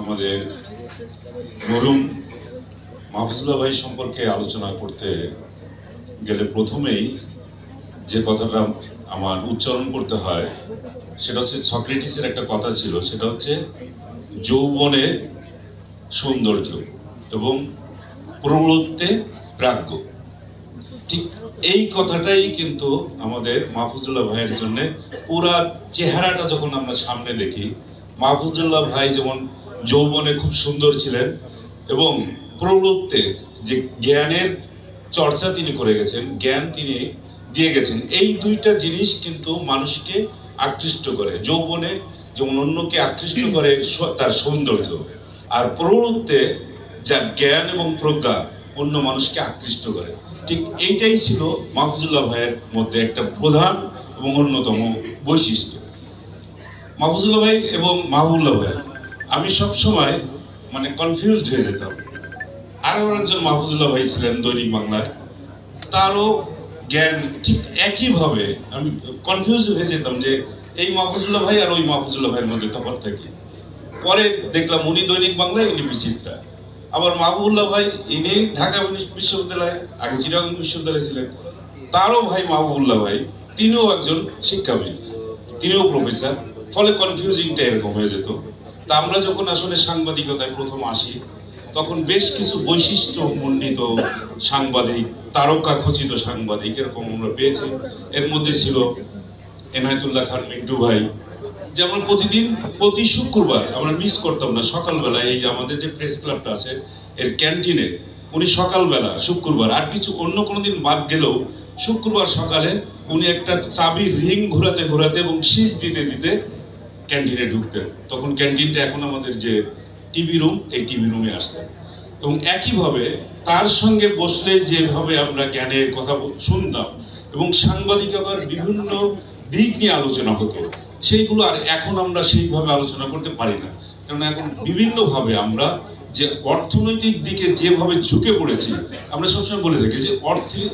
আমাদের মরহুম মাহফুজুল্লাহ ভাই সম্পর্কে আলোচনা করতে গেলে প্রথমেই যে কথাটা আমার উচ্চারণ করতে হয় সেটা হচ্ছে সক্রেটিসের একটা কথা ছিল, সেটা হচ্ছে যৌবনে সৌন্দর্য এবং প্রৌঢ়ত্বে প্রাজ্ঞ। ঠিক এই কথাটাই কিন্তু আমাদের মাহফুজুল্লাহ ভাইয়ের জন্য পুরা চেহারাটা যখন আমরা সামনে দেখি, মাহফুজুল্লাহ ভাই যেমন যৌবনে খুব সুন্দর ছিলেন এবং প্রৌঢ়ত্বে যে জ্ঞানের চর্চা তিনি করে গেছেন, জ্ঞান তিনি দিয়ে গেছেন, এই দুইটা জিনিস কিন্তু মানুষকে আকৃষ্ট করে। যৌবনে যেমন অন্যকে আকৃষ্ট করে তার সৌন্দর্য, আর প্রৌঢ়ত্বে যা জ্ঞান এবং প্রজ্ঞা অন্য মানুষকে আকৃষ্ট করে। ঠিক এইটাই ছিল মাহফুজুল্লাহ ভাইয়ের মধ্যে একটা প্রধান এবং অন্যতম বৈশিষ্ট্য। মাহফুজুল্লাহ ভাই এবং মাহবুবুল্লাহ ভাই, আমি সবসময় কনফিউজড হয়ে যেতাম। আরো একজন মাহফুজুল্লাহ ভাই ছিলেন দৈনিক বাংলায়, তারও জ্ঞান ঠিক একইভাবে আমি কনফিউজ হয়ে যেতাম যে এই মাহফুজুল্লাহ ভাই আর ওই মাহফুজুল্লাহ ভাইয়ের মধ্যে তফাৎ কি। পরে দেখলাম উনি দৈনিক বাংলায়, উনি বিচিত্রা। আবার মাহবুবুল্লাহ ভাই ইনি ঢাকা বিশ্ববিদ্যালয়ে, আগে চিটাগং বিশ্ববিদ্যালয়ে ছিলেন, তারও ভাই মাহবুবুল্লাহ ভাই তিনিও একজন শিক্ষাবিদ, তিনিও প্রফেসর। ফলে কনফিউজিংটা এরকম হয়ে যেত। তা আমরা যখন আসলে সাংবাদিকতায় প্রথম আসি তখন বেশ কিছু বৈশিষ্ট্য মণ্ডিত সাংবাদিক, তারকা খচিত সাংবাদিক এরকম আমরা পেয়েছি। এর মধ্যে ছিল এনায়েতুল্লাহ খান মিন্টু ভাই, যেমন প্রতিদিন প্রতি শুক্রবার আমরা মিস করতাম না, সকালবেলা এই যে আমাদের যে প্রেস ক্লাবটা আছে এর ক্যান্টিনে উনি সকালবেলা শুক্রবার, আর কিছু অন্য কোনো দিন বাদ গেলেও শুক্রবার সকালে উনি একটা চাবি রিং ঘোরাতে ঘোরাতে এবং শীষ দিতে দিতে ক্যান্টিনে ঢুকতেন। তখন ক্যান্টিনটা এখন আমাদের যে টিভি রুম, এই টিভি রুমে আসতেন এবং একইভাবে তার সঙ্গে বসলে যেভাবে আমরা জ্ঞানের কথা শুনতাম এবং সাংবাদিকতার বিভিন্ন দিক নিয়ে আলোচনা হতো, সেইগুলো আর এখন আমরা সেইভাবে আলোচনা করতে পারি না। কারণ এখন বিভিন্নভাবে আমরা যে অর্থনৈতিক দিকে যেভাবে ঝুঁকে পড়েছি, আমরা সবসময় বলে থাকি যে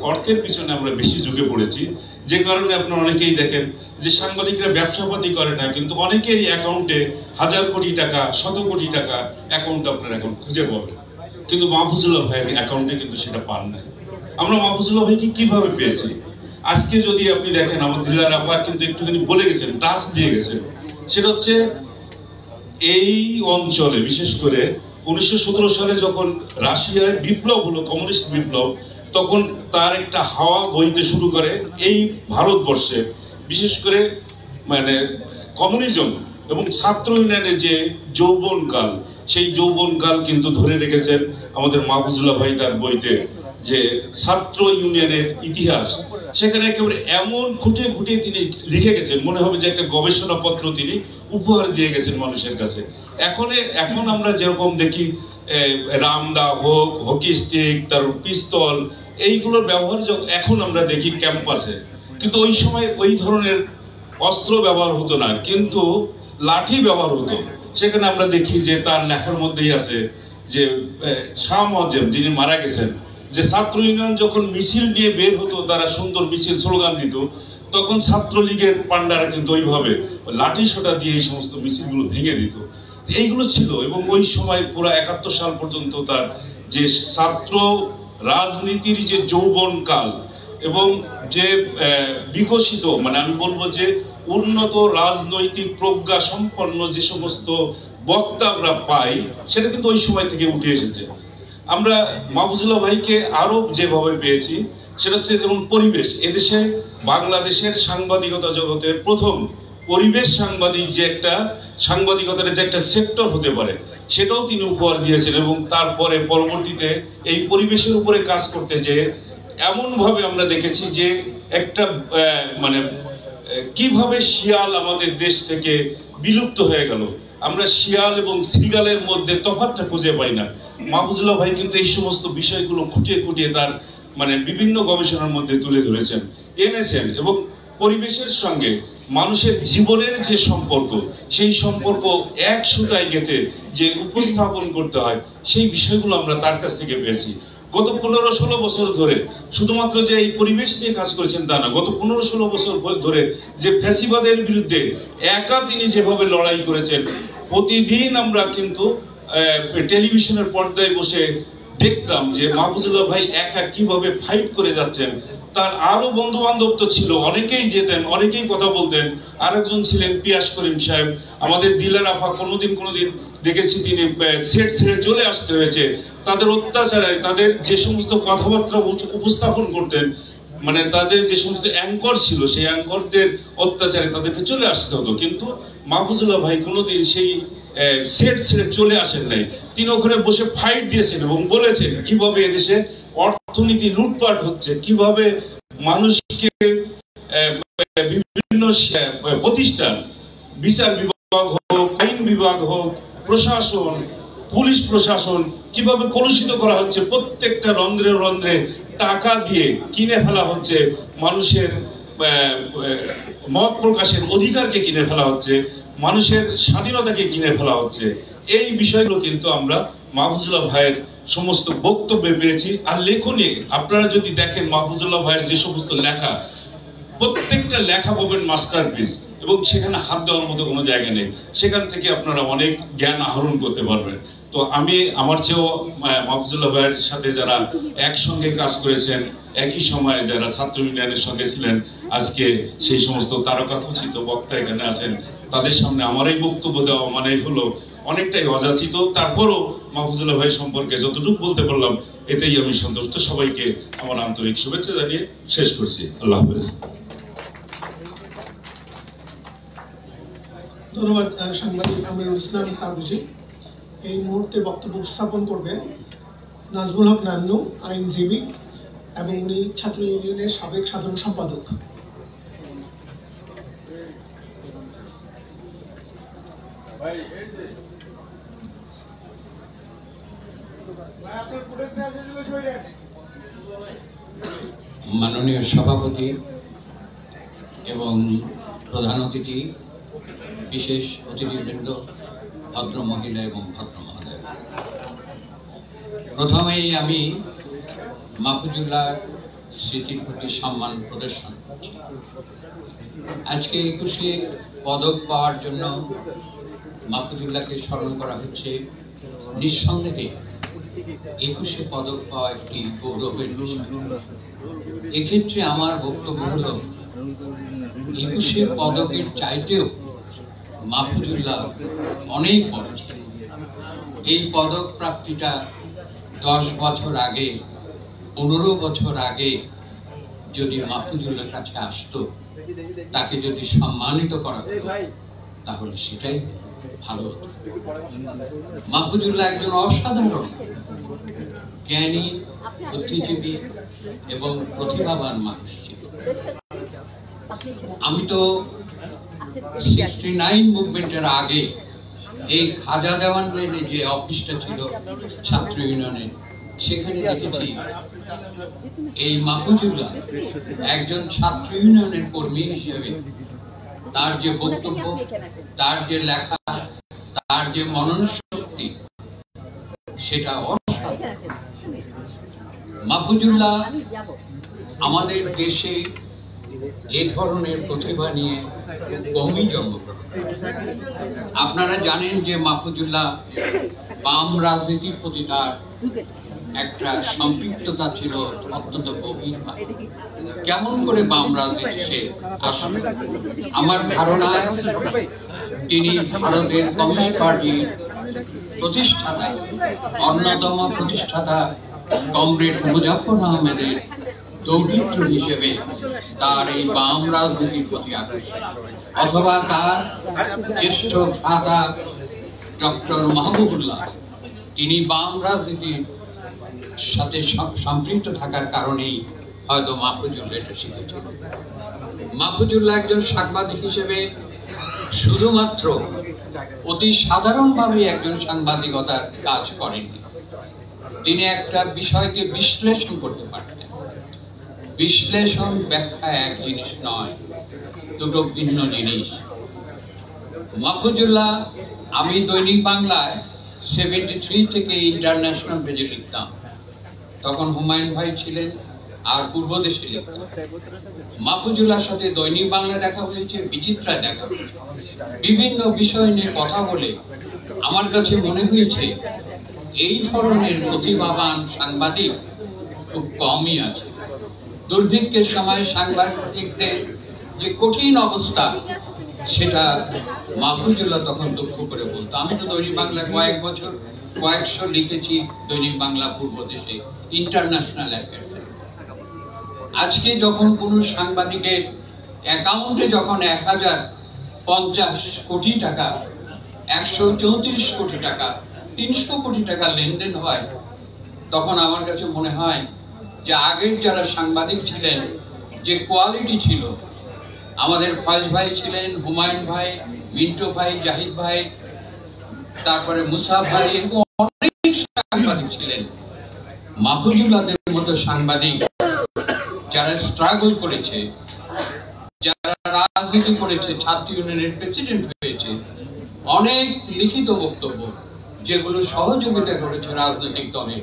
অর্থের পিছনে আমরা বেশি ঝুঁকে পড়েছি, যে কারণে আপনারা অনেকেই দেখেন যে সাংবাদিকরা ব্যবসাপাতি করে না, কিন্তু অনেকেরই অ্যাকাউন্টে হাজার কোটি টাকা, শত কোটি টাকা অ্যাকাউন্ট আপনার এখন খুঁজে পাবেন, কিন্তু মাহফুজুল্লাহ ভাইয়ের অ্যাকাউন্টে কিন্তু সেটা পান না। আমরা মাহফুজুল্লাহ ভাইকে কিভাবে পেয়েছি? আজকে যদি আপনি দেখেন, আমার দিলার আপা কিন্তু একটুখানি বলে গেছেন, টাচ দিয়ে গেছেন, সেটা হচ্ছে এই অঞ্চলে বিশেষ করে 1917 সালে যখন রাশিয়ায় বিপ্লব হলো, কমিউনিস্ট বিপ্লব, তখন তার একটা হাওয়া বইতে শুরু করে এই ভারতবর্ষে, বিশেষ করে কমিউনিজম এবং ছাত্র ইউনিয়নের যে যৌবনকাল, সেই যৌবনকাল কিন্তু ধরে রেখেছেন আমাদের মাহফুজুল্লাহ ভাই তার বইতে, যে ছাত্র ইউনিয়নের ইতিহাস। সেখানে একেবারে এমন খুঁটিয়ে খুঁটিয়ে তিনি লিখে গেছেন, মনে হবে যে একটা গবেষণা পত্র তিনি উপহার দিয়ে গেছেন মানুষের কাছে। এখন আমরা যেরকম দেখি রামদা হোক, হকি স্টিক, তার পিস্তল, এইগুলোর ব্যবহার এখন আমরা দেখি ক্যাম্পাসে, কিন্তু ওই সময় ওই ধরনের অস্ত্র ব্যবহার হতো না, কিন্তু লাঠি ব্যবহার হতো। সেখানে আমরা দেখি যে তার লেখার মধ্যেই আছে যে শাহ মুয়াজ্জেম যিনি মারা গেছেন, যে ছাত্র ইউনিয়ন যখন মিছিল নিয়ে বের হতো, তারা সুন্দর মিছিল স্লোগান দিত, তখন ছাত্রলীগের পান্ডারা কিন্তু ওইভাবে লাঠি সোটা দিয়ে এই সমস্ত মিছিলগুলো ভেঙে দিত। এইগুলো ছিল। এবং ওই সময় পুরো 71 সাল পর্যন্ত তার যে ছাত্র রাজনীতির যে যৌবন কাল এবং যে বিকশিত, আমি বলবো যে উন্নত রাজনৈতিক প্রজ্ঞা সম্পন্ন যে সমস্ত বক্তা আমরা পাই, সেটা কিন্তু ওই সময় থেকে উঠে এসেছে। আমরা মাহফুজুল্লাহ ভাইকে আরো যেভাবে পেয়েছি সেটা হচ্ছে যেমন পরিবেশ, এদেশে বাংলাদেশের সাংবাদিকতা জগতের প্রথম পরিবেশ সাংবাদিক, যে একটা সাংবাদিকতার যে একটা সেক্টর হতে পারে, সেটাও তিনি উপহার দিয়েছেন। এবং তারপরে পরবর্তীতে এই পরিবেশের উপরে কাজ করতে যে এমন ভাবে আমরা দেখেছি যে একটা কিভাবে শিয়াল আমাদের দেশ থেকে বিলুপ্ত হয়ে গেল, আমরা শিয়াল এবং শ্রীগালের মধ্যে তফাৎটা খুঁজে পাই না। মাহফুজুল্লাহ ভাই কিন্তু এই সমস্ত বিষয়গুলো খুঁটিয়ে খুঁটিয়ে তার বিভিন্ন গবেষণার মধ্যে তুলে ধরেছেন, এনেছেন। এবং পরিবেশের সঙ্গে মানুষের জীবনের যে সম্পর্ক, সেই সম্পর্ক এক সুতায় গেঁথে যে উপস্থাপন করতে হয়, সেই বিষয়গুলো আমরা তার কাছ থেকে পেয়েছি। গত 15-16 বছর ধরে শুধুমাত্র যে এই পরিবেশ নিয়ে কাজ করেছেন তা না, গত 15-16 বছর ধরে যে ফ্যাসিবাদের বিরুদ্ধে একা তিনি যেভাবে লড়াই করেছেন, প্রতিদিন আমরা কিন্তু টেলিভিশনের পর্দায় বসে দেখতাম যে মাহফুজুল্লাহ ভাই একা কিভাবে ফাইট করে যাচ্ছেন। তার আরো বন্ধু বান্ধব তো ছিল, অনেকেই যেতেন, অনেকেই কথা বলতেন। আরেকজন ছিলেন পিয়াস করিম সাহেব, আমাদের দিলার আফা, কোনোদিন দেখেছি তিনি সেট ছেড়ে চলে আসতে হয়েছে। তাদের অত্যাচারে, তাদের যে সমস্ত কথাবার্তা উপস্থাপন করতেন, মানে তাদের যে সমস্ত অ্যাঙ্কর ছিল, সেই অ্যাঙ্করদের অত্যাচারে তাদেরকে চলে আসতে হতো। কিন্তু মাহফুজুল্লাহ ভাই কোনোদিন সেই সেট ছেড়ে চলে আসেন নাই। তিনি ওখানে বসে ফাইট দিয়েছেন এবং বলেছেন কিভাবে এদেশে অর্থনীতি লুটপাট হচ্ছে, কিভাবে মানুষকে বিভিন্ন প্রতিষ্ঠান, বিচার বিভাগ হোক, আইন বিভাগ হোক, প্রশাসন, পুলিশ প্রশাসন কিভাবে কলুষিত করা হচ্ছে। প্রত্যেকটা রন্ধ্রে রন্ধ্রে টাকা দিয়ে কিনে ফেলা হচ্ছে, মানুষের মত প্রকাশের অধিকারকে কিনে ফেলা হচ্ছে, মানুষের স্বাধীনতাকে কিনে ফেলা হচ্ছে। এই বিষয়গুলো কিন্তু আমরা মাহফুজুল্লাহ ভাইয়ের সমস্ত বক্তব্যে পেয়েছি। আর লেখনী আপনারা যদি দেখেন মাহফুজুল্লাহ ভাইয়ের যে সমস্ত লেখা, প্রত্যেকটা লেখা পাবেন মাস্টারপিস, এবং সেখানে হাত দেওয়ার মতো কোনো জায়গা নেই। সেখান থেকে আপনারা অনেক জ্ঞান আহরণ করতে পারবেন। তো আমি আমার চেয়েও মাহফুজুল্লাহ ভাইয়ের সাথে যারা একসঙ্গে কাজ করেছেন, একই সময়ে যারা ছাত্র ইউনিয়নের সঙ্গে ছিলেন, আজকে সেই সমস্ত তারকা খচিত বক্তা এখানে আছেন, তাদের সামনে আমার এই বক্তব্য দেওয়া মানে হলো অনেকটাই অযাচিত। তারপরও মাহফুজুল্লাহ ভাই সম্পর্কে যতটুকু বলতে পারলাম এতেই আমি সন্তুষ্ট। সবাইকে আমার আন্তরিক শুভেচ্ছা জানিয়ে শেষ করছি। আল্লাহ হাফেজ। ধন্যবাদ সাংবাদিক আমিরুল ইসলাম কাবুজি। এই মুহূর্তে বক্তব্য উপস্থাপন করবেন নাজমুল হক নান্নু, আইনজীবী, এবং উনি ছাত্র ইউনিয়নের সাবেক সাধারণ সম্পাদক। মাননীয় সভাপতি এবং প্রধান অতিথি, বিশেষ অতিথিবৃন্দ, ভদ্র মহিলা এবং ভদ্র মহোদয়, প্রথমেই আমি মাহফুজুল্লাহ স্মৃতির প্রতি সম্মান প্রদর্শন করছি। আজকে 21শে পদক পাওয়ার জন্য মাহফুজুল্লাহকে স্মরণ করা হচ্ছে। নিঃসন্দেহে 21শে পদক পাওয়া একটি গৌরবের বিষয়। এক্ষেত্রে আমার বক্তব্য হলো 21শে পদকের চাইতেও মাহফুজুল্লাহ অনেক বড় ছিল। এই পদক প্রাপ্তিটা 10 বছর আগে, 15 বছর আগে যদি মাহফুজুল্লাহর কাছে আসতো, তাকে যদি সম্মানিত করা হতো, তাহলে সেটাই ভালো হতো। মাহফুজুল্লাহ একজন অসাধারণ জ্ঞানী, বুদ্ধিজীবী এবং প্রতিভাবান মানুষ ছিল। আমি তো 69 মুভমেন্টের আগে এই খাজা দেওয়ান লেনে যে অফিসটা ছিল ছাত্র ইউনিয়নের, সেখানে দেখেছি এই মাহফুজুল্লাহ একজন ছাত্র ইউনিয়নের কর্মী হিসেবে তার যে বক্তব্য, তার যে লেখা, তার যে মনন শক্তি, সেটা অসাধারণ। মাহফুজুল্লাহ আমাদের দেশে এই ধরনের প্রতিভা নিয়ে কমই জন্মগ্রহণ। আপনারা জানেন যে মাহফুজুল্লাহ বাম রাজনীতির প্রতি তার একটা সম্পৃক্ততা ছিল অত্যন্ত গভীরভাবে। কেমন করে বাম রাজনীতি সে আসলে, আমার ধারণা তিনি ভারতের কমিউনিস্ট পার্টির প্রতিষ্ঠাতা, অন্যতম প্রতিষ্ঠাতা কমরেড মুজাফফর আহমেদের দৌহিত্র হিসেবে তার এই বাম রাজনীতির প্রতি আকর্ষণ, অথবা তার জ্যেষ্ঠ ভ্রাতা ডক্টর মাহবুবুল্লাহ, তিনি বাম রাজনীতির সাথে সম্পৃক্ত থাকার কারণেই হয়তো মাহফুজুল্লাহ এটা শিখেছিল। মাহফুজুল্লাহ একজন সাংবাদিক হিসেবে শুধুমাত্র অতি সাধারণভাবে একজন সাংবাদিকতার কাজ করেননি, তিনি একটা বিষয়কে বিশ্লেষণ করতে পারতেন। বিশ্লেষণ ব্যাখ্যা এক জিনিস নয়, দুটো ভিন্ন জিনিস। মাহফুজুল্লাহ, আমি দৈনিক বাংলায় 73 থেকে ইন্টারন্যাশনাল পেজে লিখতাম। তখন হুমায়ুন ভাই ছিলেন আর পূর্বদেশে লিখতেন। মাহফুজুল্লাহর সাথে দৈনিক বাংলা দেখা হয়েছে, বিচিত্রায় দেখা হয়েছে। বিভিন্ন বিষয় নিয়ে কথা বলে আমার কাছে মনে হয়েছে এই ধরনের প্রতিভাবান সাংবাদিক খুব কমই আছে। দুর্ভিক্ষের সময় সাংবাদিকদের যে কঠিন অবস্থা সেটা মাহফুজুল্লাহ তখন দুঃখ করে বলতো। আমি তো দৈনিক বাংলা কয়েকশো লিখেছি, দৈনিক বাংলা পূর্বদেশে, ইন্টারন্যাশনাল অ্যাফেয়ার্সে। আজকে যখন কোন সাংবাদিকের অ্যাকাউন্টে যখন 1050 কোটি টাকা, 134 কোটি টাকা, 300 কোটি টাকা লেনদেন হয়, তখন আমার কাছে মনে হয় যে আগের যারা সাংবাদিক ছিলেন, যে কোয়ালিটি ছিল, আমাদের ফয়েজ ভাই ছিলেন, হুমায়ুন ভাই, মিন্টু ভাই, জাহিদ ভাই, তারপরে মুসা ভাই, এরকম অনেক সাংবাদিক ছিলেন। মাহফুজুল্লাহদের মতো সাংবাদিক যারা স্ট্রাগল করেছে, যারা রাজনীতি করেছে, ছাত্র ইউনিয়নের প্রেসিডেন্ট হয়েছে, অনেক লিখিত বক্তব্য যেগুলো সহযোগিতা করেছে রাজনৈতিক দলে।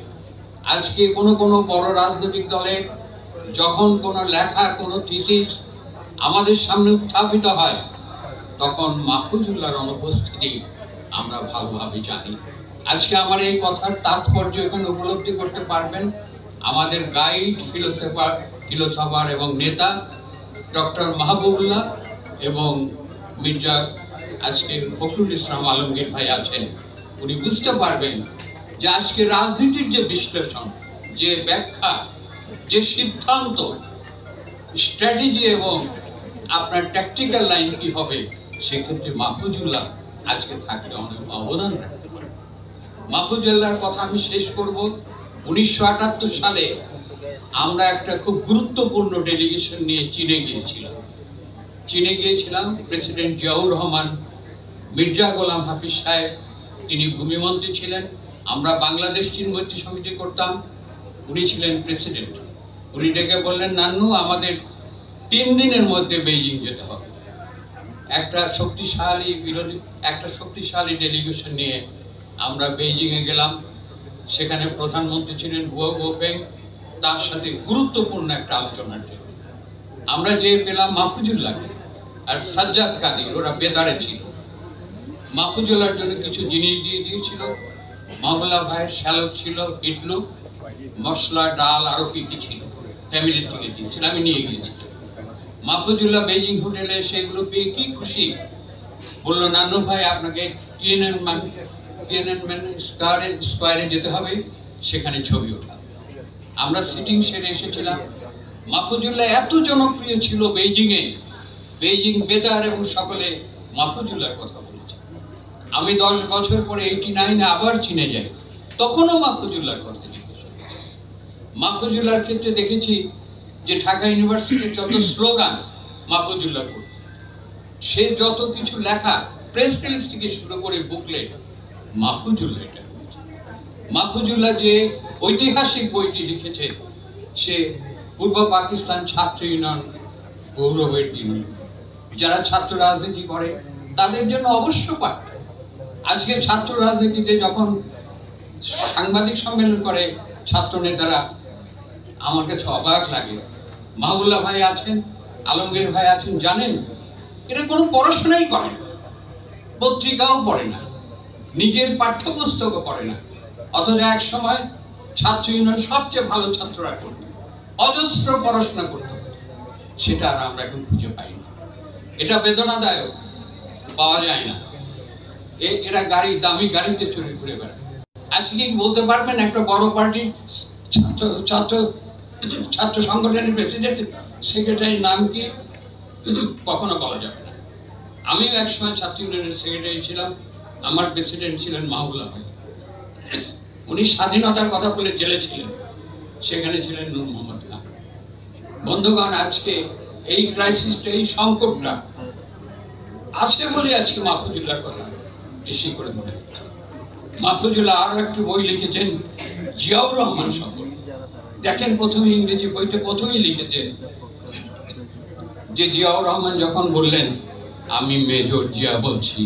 আজকে কোনো বড় রাজনৈতিক দলে যখন কোনো লেখা, কোনো থিসিস আমাদের সামনে উত্থাপিত হয়, তখন মাহফুজুল্লাহর অনুপস্থিতি আমরা ভালোভাবে জানি। আজকে আমার এই কথার তাৎপর্য এখানে উপলব্ধি করতে পারবেন আমাদের গাইড, ফিলোসফার এবং নেতা ডক্টর মাহবুবুল্লাহ এবং মির্জা আজকে ফখরুল ইসলাম আলমগীর ভাই আছেন। উনি বুঝতে পারবেন যে আজকে রাজনীতির যে বিশ্লেষণ, যে ব্যাখ্যা, যে সিদ্ধান্ত, স্ট্র্যাটেজি এবং আপনার ট্যাকটিক্যাল লাইন কি হবে, সেক্ষেত্রে মাহফুজুল্লাহ আজকে থাকলে অনেক অবদান রাখতে পারে। মাহফুজুল্লাহর কথা আমি শেষ করব। 1978 সালে আমরা একটা খুব গুরুত্বপূর্ণ ডেলিগেশন নিয়ে চীনে গিয়েছিলাম। প্রেসিডেন্ট জিয়াউর রহমান, মির্জা গোলাম হাফিজ সাহেব, তিনি ভূমিমন্ত্রী ছিলেন। আমরা বাংলাদেশ চীন মৈত্রী সমিতি করতাম, উনি ছিলেন প্রেসিডেন্ট। উনি ডেকে বললেন, নান্নু, আমাদের 3 দিনের মধ্যে বেইজিং যেতে হবে। একটা শক্তিশালী ডেলিগেশন নিয়ে আমরা বেইজিং এ গেলাম। সেখানে প্রধানমন্ত্রী ছিলেন হুয়া বোফেং, তার সাথে গুরুত্বপূর্ণ একটা আলোচনার জন্য আমরা যে পেলাম মাহফুজুল্লাহকে আর সাজ্জাদ কাদির, ওরা বেতারে ছিল। মাহফুজুল্লাহর জন্য কিছু জিনিস দিয়ে দিয়েছিল। মামলা ভাইয়ের শ্যালক ছিল, ইডলু, মশলা, ডাল, আরো কি কি ছিল, ফ্যামিলি থেকে দিয়েছিল, আমি নিয়ে গিয়েছিলাম। মাহফুজুল্লাহ বেইজিং হোটেলে সেগুলো পেয়ে কি খুশি, বললো, নানু ভাই, আপনাকে টিয়ানানমেন স্কয়ারে যেতে হবে, সেখানে ছবি ওঠা। আমরা সিটিং সেরে এসেছিলাম। মাহফুজুল্লাহ এত জনপ্রিয় ছিল বেইজিং বেতার এবং সকলে মাহফুজুল্লাহর কথা বলেছে। আমি 10 বছর পরে 89 আবার চীনে যাই, তখনও মাহফুজুল্লাহর কথা জিজ্ঞেস। মাহফুজুল্লাহর ক্ষেত্রে দেখেছি যে ঢাকা ইউনিভার্সিটির যত স্লোগান মাহফুজুল্লাহ করত, সে যত কিছু লেখা, প্রেস রিলিজ থেকে শুরু করে বুকলেট, মাহফুজুল্লাহ এটা। মাহফুজুল্লাহ যে ঐতিহাসিক বইটি লিখেছে, সে পূর্ব পাকিস্তান ছাত্র ইউনিয়ন গৌরবের দিন। যারা ছাত্র রাজনীতি করে তাদের জন্য অবশ্য পাঠ। আজকে ছাত্র রাজনীতিতে যখন সাংবাদিক সম্মেলন করে ছাত্র নেতারা, আমার কাছে অবাক লাগে। মাহবুবুল্লাহ ভাই আছেন, আলমগীর ভাই আছেন, জানেন এরা কোনো পড়াশোনাই করে না, পত্রিকাও পড়ে না, নিজের পাঠ্যপুস্তকও পড়ে না, অথচ এক সময় ছাত্র ইউনিয়ন সবচেয়ে ভালো ছাত্ররা করত, অজস্র পড়াশোনা করত। সেটা আর আমরা এখন খুঁজে পাই না। এটা বেদনাদায়ক, পাওয়া যায় না। এরা দামি গাড়িতে চুরি ঘুরে বেড়ায়। আজকে কি বলতে পারবেন একটা বড় পার্টির ছাত্র সংগঠনের প্রেসিডেন্ট সেক্রেটারির নাম কি? কখনো বলা যাবে না। আমিও একসময় ছাত্র ইউনিয়নের সেক্রেটারি ছিলাম, আমার প্রেসিডেন্ট ছিলেন মাহবুবুল্লাহ ভাই। উনি স্বাধীনতার কথা বলে জেলে ছিলেন, সেখানে ছিলেন নূর মোহাম্মদ খান। বন্ধুগণ, আজকে এই ক্রাইসিসটা, এই সংকটটা আছে বলে আজকে মাহফুজুল্লাহর কথা বেশি করে মনে হচ্ছে। মাহফুজুল্লাহ আরো একটি বই লিখেছেন জিয়াউর রহমান সম্পর্কে। দেখেন, প্রথমে ইংরেজি বইতে প্রথমেই লিখেছে যে জিয়াউর রহমান যখন বললেন, আমি মেজর জিয়া বলছি,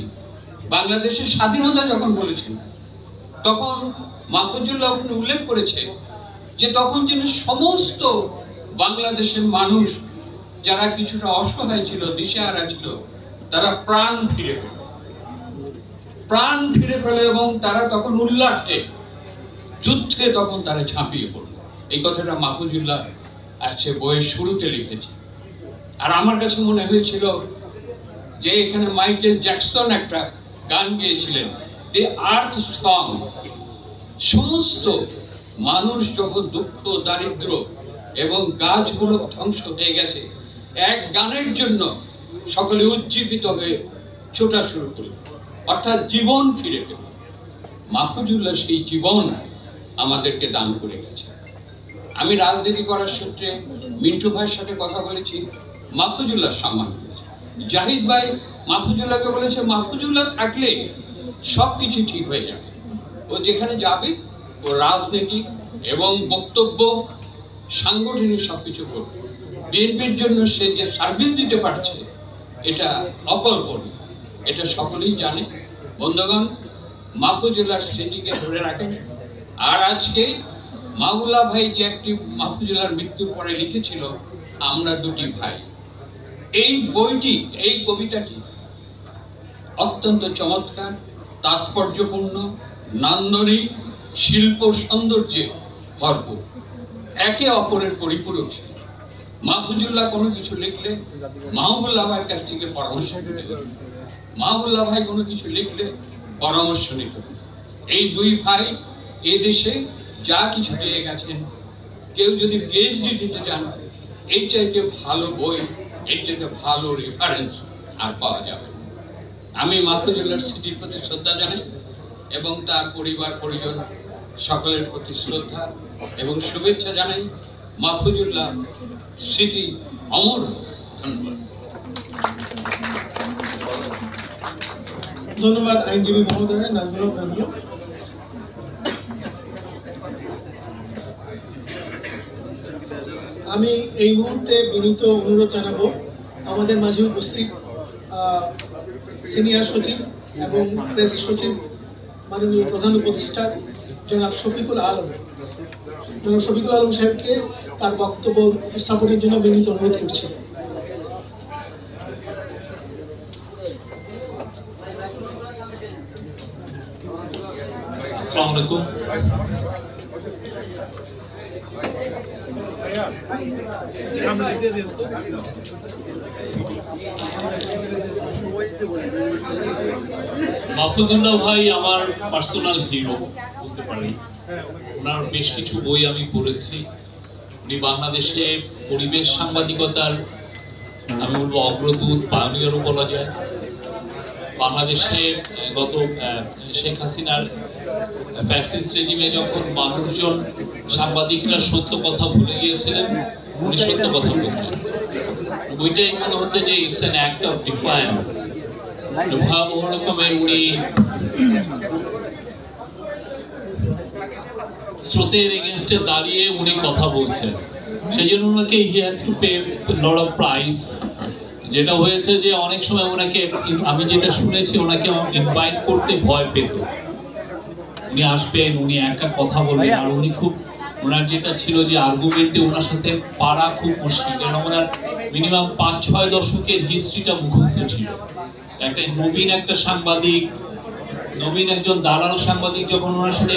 বাংলাদেশের স্বাধীনতা যখন বলেছেন, তখন মাহফুজুল্লাহ উল্লেখ করেছে যে তখন তিনি সমস্ত বাংলাদেশের মানুষ যারা কিছুটা অসহায় ছিল, দিশেহারা ছিল, তারা প্রাণ ফিরে পেল এবং তারা তখন উল্লাসে যুদ্ধে তখন তারা ঝাঁপিয়ে পড়ল। এই কথাটা মাহফুজুল্লাহ সে বইয়ের শুরুতে লিখেছে। আর আমার কাছে মনে হয়েছিল যে এখানে মাইকেল জ্যাকসন একটা গান গিয়েছিলেন, দি আর্থ সং। সমস্ত মানুষ যখন দুঃখ দারিদ্র এবং গাছগুলো ধ্বংস হয়ে গেছে, এক গানের জন্য সকলে উজ্জীবিত হয়ে ছোটা শুরু করল, অর্থাৎ জীবন ফিরে পেল। মাহফুজুল্লাহ সেই জীবন আমাদেরকে দান করে গেছে। আমি রাজনীতি করার সূত্রে মিন্টু ভাইয়ের সাথে কথা বলেছি, মাহফুজুল্লাহ সম্মান করেছে। জাহিদ ভাই মাহফুজুল্লাহকে বলেছে মাহফুজুল্লাহ থাকলে সবকিছু ঠিক হয়ে যাবে। ও যেখানে যাবে ও রাজনীতি এবং বক্তব্য সাংগঠনিক সবকিছু করবে। বিএনপির জন্য সে যে সার্ভিস দিতে পারছে এটা অকল্পনীয়, এটা সকলেই জানে। বন্ধুগণ, মাহফুজুল্লাহর স্মৃতিকে ধরে রাখেন। আর আজকে মাওলা ভাই যে একটি মাহফুজুল্লাহর মৃত্যুর পরে লিখেছিল, আমরা দুটি ভাই, এই বইটি, এই কবিতাটি অত্যন্ত চমৎকার, তাৎপর্যপূর্ণ, নান্দনিক, শিল্প সৌন্দর্যে ভরপুর, একে অপরের পরিপূরক। মাহফুজুল্লাহ কোনো কিছু লিখলে মাহবুল্লাহ ভাইয়ের কাছ থেকে পরামর্শ নিতে হবে, মাহবুল্লাহ ভাই কোনো কিছু লিখলে পরামর্শ নিতে হবে। এই দুই ভাই এ দেশে যা কিছু দিয়ে গেছেন, কেউ যদি পিএইচডি দিতে চান, এর চাইতে ভালো বই, এর চাইতে ভালো রেফারেন্স আর পাওয়া যাবে না। আমি মাহফুজুল্লাহর স্মৃতির প্রতি শ্রদ্ধা জানাই এবং তার পরিবার পরিজন সকলের প্রতি শ্রদ্ধা এবং শুভেচ্ছা জানাই। মাহফুজুল্লাহ স্মৃতি অমর। ধন্যবাদ। ধন্যবাদ আইনজীবী মহোদয় নাজমুল হক নান্নু। আমি এই মুহূর্তে বিনীত অনুরোধ জানাবো আমাদের মাঝে উপস্থিত সিনিয়র সচিব এবং প্রেস সচিব মাননীয় প্রধান উপদেষ্টা জনাব শফিকুল আলম সাহেবকে তার বক্তব্য উপস্থাপনের জন্য বিনীত অনুরোধ করছি। আসসালামু আলাইকুম। মাহফুজুল্লাহ ভাই আমার পার্সোনাল হিরো বলতে পারি। ওনার বেশ কিছু বই আমি পড়েছি। উনি বাংলাদেশে পরিবেশ সাংবাদিকতার আমি বলবো অগ্রদূত, পায়োনিয়ারও বলা যায়। বাংলাদেশে গত শেখ হাসিনার ফ্যাসিস্ট রেজিমে যখন মানুষজন, সাংবাদিকরা সত্য কথা ভুলে গিয়েছিলেন, উনি সত্য কথা বলতেন। বইটাই মনে হচ্ছে যে ইটস অ্যান অ্যাক্ট অফ ডিফায়েন্স। ভয়াবহ রকমের উনি স্রোতের এগেনস্টে দাঁড়িয়ে উনি কথা বলছেন। সেই জন্য ওনাকে he has to pay lot of price. যেটা হয়েছে যে অনেক সময় ওনাকে, আমি যেটা শুনেছি, ওনাকে ইনভাইট করতে ভয় পেত। উনি আসবেন, উনি একা কথা বলবেন, আর উনি খুব, ওনার যেটা ছিল যে আর্গুমেন্টে ওনার সাথে পারা খুব মুশকিল, কারণ ওনার মিনিমাম 5-6 দশকের হিস্ট্রিটা মুখস্থ ছিল। একটা নবীন একটা সাংবাদিক, নবীন একজন দালাল সাংবাদিক যখন ওনার সাথে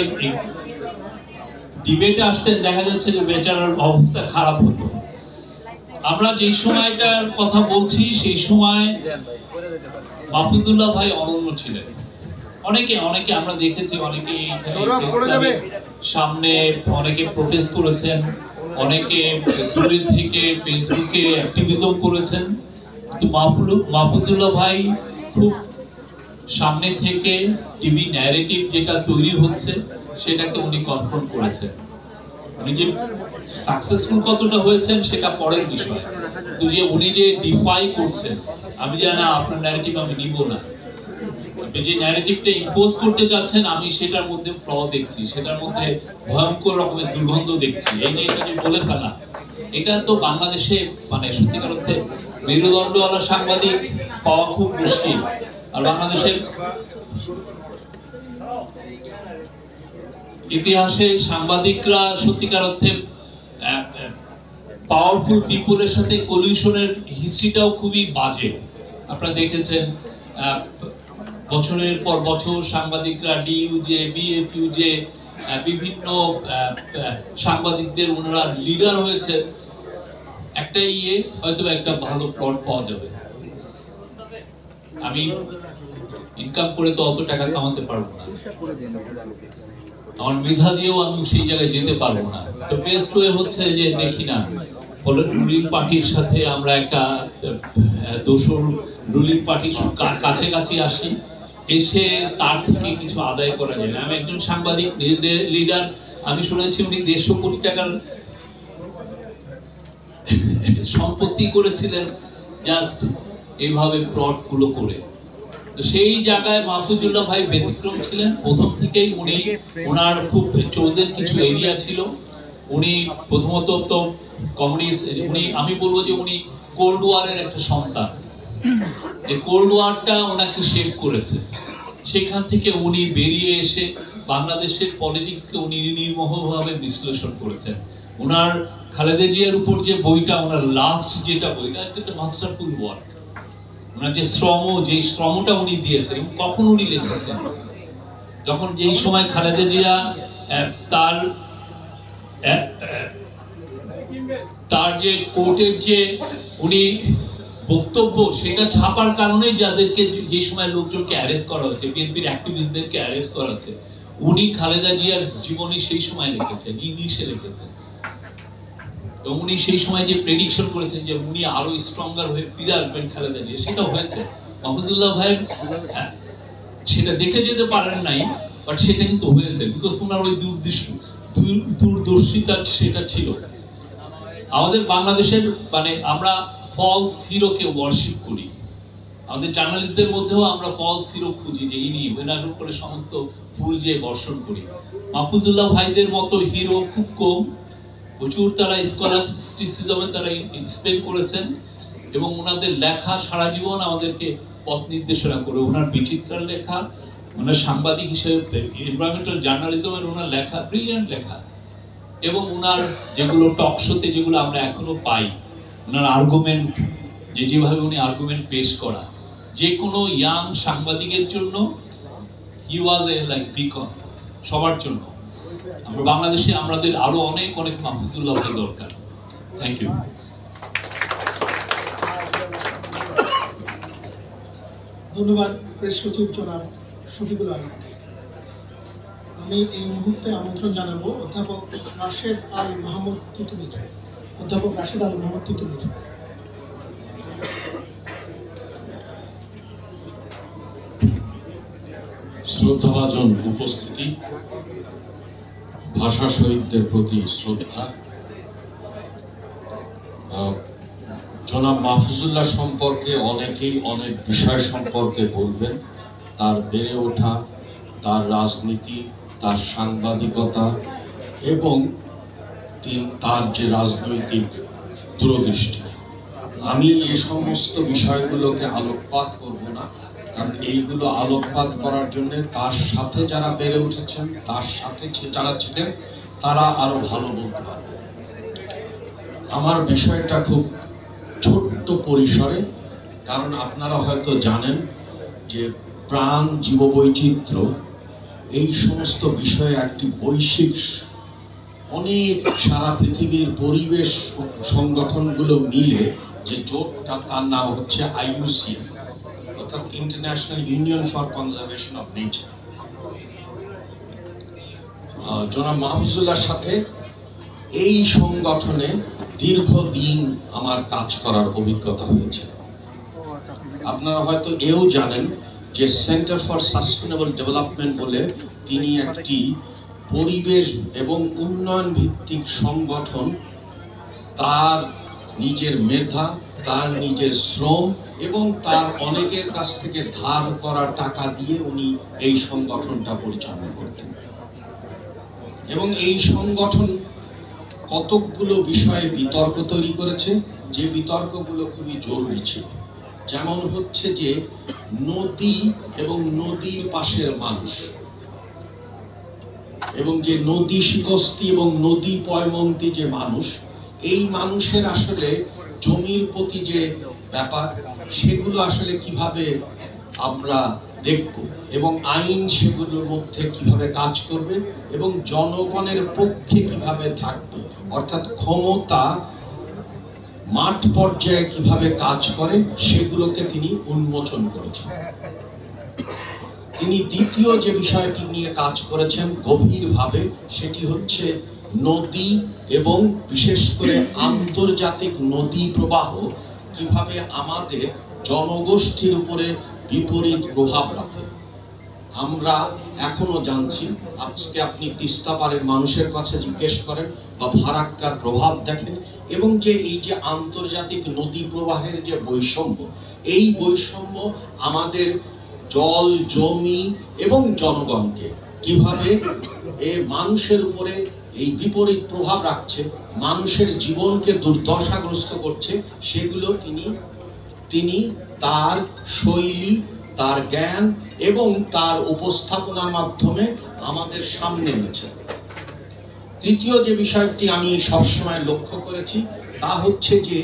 ডিবেটে আসতেন, দেখা যাচ্ছে যে বেচারার অবস্থা খারাপ হতো। আমরা যেই সময়টার কথা বলছি সেই সময় মাহফুজুল্লাহ ভাই অনন্য ছিলেন। অনেকে আমরা দেখেছি, অনেকে সামনে অনেকে প্রোটেস্ট করেছেন, অনেকে দূরে থেকে ফেসবুকে অ্যাক্টিভিজম করেছেন, কিন্তু মাহফুজুল্লাহ ভাই খুব সামনে থেকে টিভি ন্যারেটিভ যেটা তৈরি হচ্ছে সেটাকে উনি কনফ্রন্ট করেছেন। উনি যে সাকসেসফুল কতটা হয়েছেন সেটা পরের বিষয়, কিন্তু যে উনি যে ডিফাই করছেন, আমি জানি না আপনার ন্যারেটিভ আমি নিব না, যে ন্যারেটিভটা ইম্পোজ করতে চাচ্ছেন আমি সেটার মধ্যে ফ্ল দেখছি, সেটার মধ্যে ভয়ঙ্কর রকমের দুর্গন্ধ দেখছি। এই যে এটা যে বলে ফেলা, এটা তো বাংলাদেশে মানে সত্যিকার অর্থে মেরুদণ্ডওয়ালা সাংবাদিক পাওয়া খুব মুশকিল। আর বাংলাদেশের ইতিহাসে সাংবাদিকরা সত্যিকার অর্থে পাওয়ারফুল পিপলের সাথে কলিউশনের হিস্ট্রিটাও খুবই বাজে। আপনারা দেখেছেন বছরের পর বছর সাংবাদিকরা ডিইউজে, বিএফইউজে, বিভিন্ন সাংবাদিকদের ওনারা লিডার হয়েছে। একটা হয়তো একটা ভালো প্লট পাওয়া যাবে। আমি ইনকাম করে তো অত টাকা কামাতে পারবো না, আমার মেধা দিয়েও আমি সেই জায়গায় যেতে পারবো না। তো বেস্ট ওয়ে হচ্ছে যে দেখি না রুলিং পার্টির সাথে আমরা একটা দোসর রুলিং পার্টির কাছাকাছি আসি, এসে তার থেকে কিছু আদায় করা যায় না। আমি একজন সাংবাদিক লিডার, আমি শুনেছি উনি 150 কোটি টাকার সম্পত্তি করেছিলেন জাস্ট এইভাবে প্লট গুলো করে। তো সেই জায়গায় মাহফুজুল্লাহ ভাই ব্যতিক্রম ছিলেন। প্রথম থেকেই উনি ওনার খুব চোজেন কিছু এরিয়া ছিল। উনি প্রথমত তো কমিউনিস্ট, উনি আমি বলবো যে উনি কোল্ড ওয়ারের একটা সন্তান, যে কোল্ড ওয়ারটা ওনাকে শেপ করেছে। সেখান থেকে উনি বেরিয়ে এসে বাংলাদেশের পলিটিক্সকে উনি নির্মোহভাবে বিশ্লেষণ করেছেন। ওনার খালেদা জিয়ার উপর যে বইটা, ওনার লাস্ট যেটা বইটা, একটা মাস্টারফুল ওয়ার্ক। ওনার যে শ্রমটা উনি দিয়েছেন, কখন উনি লিখেছেন যখন যেই সময় খালেদা জিয়া তার যে কোর্টের যে উনি বক্তব্য, সেটা ছাপার কারণে যাদেরকে যে সময় লোকজনকে অ্যারেস্ট করা হয়েছে, বিএনপির অ্যাক্টিভিস্টদেরকে অ্যারেস্ট করা হয়েছে, উনি খালেদা জিয়ার জীবনী সেই সময় লিখেছেন, ইংলিশে লিখেছেন। তো উনি সেই সময় যে প্রেডিকশন করেছেন যে উনি আরো স্ট্রঙ্গার হয়ে ফিরে আসবেন খালেদা জিয়া, সেটা হয়েছে। মাহফুজুল্লাহ ভাই সেটা দেখে যেতে পারেন নাই, বাট সেটা কিন্তু হয়েছে, বিকজ ওনার ওই দূরদর্শিতা সেটা ছিল। আমাদের বাংলাদেশের মানে আমরা ফলস হিরোকে ওয়ার্শিপ করি, আমাদের জার্নালিস্টদের মধ্যেও আমরা ফলস হিরো খুঁজি, যে ইনি ওনার উপরে সমস্ত ফুল যে বর্ষণ করি। মাহফুজুল্লাহ ভাইদের মতো হিরো খুব কম, প্রচুর তারা স্কলাস্টিসিজমে তারা স্পেন্ড করেছেন, এবং ওনাদের লেখা সারা জীবন আমাদেরকে পথ নির্দেশনা করে। ওনার বিচিত্রার লেখা, ওনার সাংবাদিক হিসেবে এনভায়রনমেন্টাল জার্নালিজমের ওনার লেখা, ব্রিলিয়ান্ট লেখা, এবং ওনার যেগুলো টক শোতে যেগুলো আমরা এখনো পাই, ওনার আর্গুমেন্ট, যেভাবে উনি আর্গুমেন্ট পেশ করা, যে কোনো ইয়াং সাংবাদিকের জন্য হি ওয়াজ এ লাইক বিকন, সবার জন্য। আমরা বাংলাদেশে আমাদের আরো অনেক অনেক মাহফুজুল্লাহ ভাই দরকার। Thank you. ধন্যবাদ প্রেস সচিব জনাব শফিকুল আলমকে। আমি এই মুহূর্তে আমন্ত্রণ জানাবো অধ্যাপক রাশেদ আল মাহমুদ তিতুমির। অধ্যাপক রাশেদ আল মাহমুদ তিতুমির। শ্রদ্ধাভাজন উপস্থিতি, ভাষা শহীদদের প্রতি শ্রদ্ধা। জনাব মাহফুজুল্লাহ সম্পর্কে অনেকেই অনেক বিষয় সম্পর্কে বলবেন, তার বেড়ে ওঠা, তার রাজনীতি, তার সাংবাদিকতা, এবং তার যে রাজনৈতিক দূরদৃষ্টি। আমি এই সমস্ত বিষয়গুলোকে আলোকপাত করব না, কারণ এইগুলো আলোকপাত করার জন্য তার সাথে যারা বেড়ে উঠেছেন, তার সাথে যারা ছিলেন, তারা আরো ভালো বলতে পারবে। আমার বিষয়টা খুব ছোট্ট পরিসরে, কারণ আপনারা হয়তো জানেন যে প্রাণ, জীববৈচিত্র্য, এই সমস্ত বিষয়ে একটি বৈশ্বিক, অনেক সারা পৃথিবীর পরিবেশ সংগঠনগুলো মিলে যে জোটটা, তার নাম হচ্ছে IUCN, অর্থাৎ international union for conservation of nature. জনাব মাহফুজুল্লাহর সাথে এই সংগঠনে দীর্ঘদিন আমার কাজ করার অভিজ্ঞতা হয়েছে। আপনারা হয়তো এও জানেন যে সেন্টার ফর সাস্টেনেবল ডেভেলপমেন্ট বলে তিনি একটি পরিবেশ এবং উন্নয়ন ভিত্তিক সংগঠন, তার নিজের মেধা, তার নিজের শ্রম এবং তার অনেকের কাছ থেকে ধার করা টাকা দিয়ে উনি এই সংগঠনটা পরিচালনা করতেন। এবং এই সংগঠন কতকগুলো বিষয়ে বিতর্ক তৈরি করেছে, যে বিতর্কগুলো খুবই জরুরি ছিল। যেমন হচ্ছে যে নদী এবং নদীর পাশের মানুষ, এবং যে নদী শিকস্তি এবং নদী পয়মন্তি যে মানুষ, এই মানুষের আসলে জমির প্রতি যে ব্যাপার, সেগুলো আসলে কিভাবে আমরা দেখব, এবং আইন সেগুলোর মধ্যে কিভাবে কাজ করবে এবং জনগণের পক্ষে কিভাবে থাকবে, অর্থাৎ ক্ষমতা মাঠ পর্যায়ে কিভাবে কাজ করে, সেগুলোকে তিনি উন্মোচন করেছেন। তিনি দ্বিতীয় যে বিষয়টি নিয়ে কাজ করেছেন গভীরভাবে, সেটি হচ্ছে নদী এবং বিশেষ করে আন্তর্জাতিক নদী প্রবাহ কিভাবে আমাদের জনগোষ্ঠীর উপরে বিপরীত প্রভাব রাখে। আমরা এখনো জানছি, আজকে আপনি তিস্তা পাড়ের মানুষের কাছে জিজ্ঞেস করেন বা ফারাক্কার প্রভাব দেখেন, এবং যে এই যে আন্তর্জাতিক নদী প্রবাহের যে বৈষম্য, এই বৈষম্য আমাদের জল, জমি এবং জনগণকে কিভাবে মানুষের উপরে এই বিপরীত প্রভাব রাখছে, মানুষের জীবনকে দুর্দশাগ্রস্ত করছে, সেগুলো তিনি তার শৈলী, তার জ্ঞান এবং তার উপস্থাপনার মাধ্যমে আমাদের সামনে এনেছেন। তৃতীয় যে বিষয়টি আমি সবসময় লক্ষ্য করেছি তা হচ্ছে যে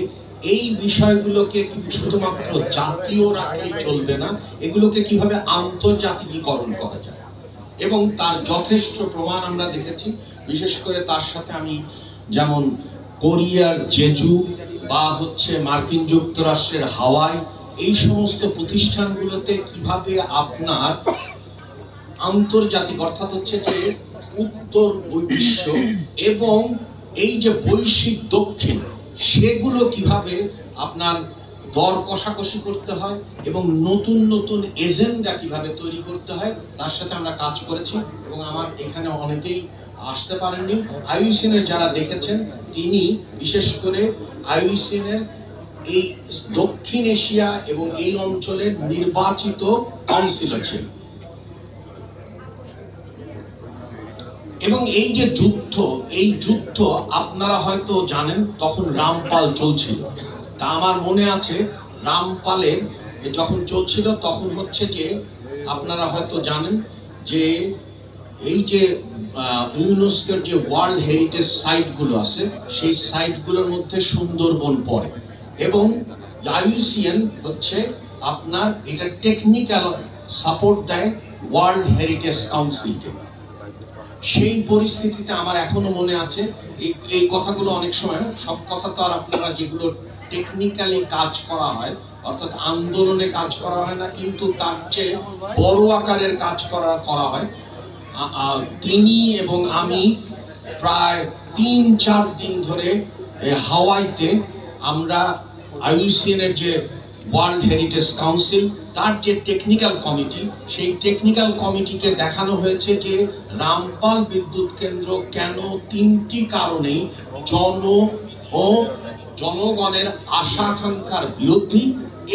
এই বিষয়গুলোকে শুধুমাত্র জাতীয় রাখলেই চলবে না, এগুলোকে কিভাবে আন্তর্জাতিকীকরণ করা যায়, এবং তার যথেষ্ট প্রমাণ আমরা দেখেছি। বিশেষ করে তার সাথে আমি যেমন কোরিয়ার জেজু বা হচ্ছে মার্কিন যুক্তরাষ্ট্রের হাওয়াই, এই সমস্ত প্রতিষ্ঠানগুলোতে কিভাবে আপনার আন্তর্জাতিক, অর্থাৎ হচ্ছে যে উত্তর বিশ্ব এবং এই যে বৈশ্বিক দক্ষিণ, সেগুলো কিভাবে আপনার দর কষাকষি করতে হয় এবং নতুন নতুন এজেন্ডা কিভাবে তৈরি করতে হয়, তার সাথে আমরা কাজ করেছি। এবং আমার এখানে অনেকেই আসতে পারেননি, আইইউসিএনের যারা দেখেছেন, তিনি বিশেষ করে আইইউসিএনের এই দক্ষিণ এশিয়া এবং এই অঞ্চলের নির্বাচিত কাউন্সিলর ছিলেন। এবং এই যে যুদ্ধ আপনারা হয়তো জানেন, তখন রামপাল চলছিল। তা আমার মনে আছে, রামপালের যখন চলছিল তখন হচ্ছে যে আপনারা হয়তো জানেন যে এই যে ইউনেস্কোর যে ওয়ার্ল্ড হেরিটেজ সাইটগুলো আছে, সেই সাইটগুলোর মধ্যে সুন্দরবন পড়ে, এবং আইইউসিএন হচ্ছে আপনার এটা টেকনিক্যাল সাপোর্ট দেয় ওয়ার্ল্ড হেরিটেজ কাউন্সিলকে। সেই পরিস্থিতিতে আমার এখনো মনে আছে, এই কথাগুলো অনেক সময়, সব কথা তো আর আপনারা যেগুলো টেকনিক্যালি কাজ করা হয়, অর্থাৎ আন্দোলনে কাজ করা হয় না, কিন্তু তার চেয়ে বড় আকারের কাজ করা হয়। তিনি এবং আমি প্রায় 3-4 দিন ধরে হাওয়াইতে আমরা আইইউসিএনের যে ওয়ার্ল্ড হেরিটেজ কাউন্সিল, তার যে টেকনিক্যাল কমিটি, সেই টেকনিক্যাল কমিটিকে দেখানো হয়েছে যে রামপাল বিদ্যুৎ কেন্দ্র কেন 3টি কারণেই জনগণের আশা আকাঙ্ক্ষার বিরোধী,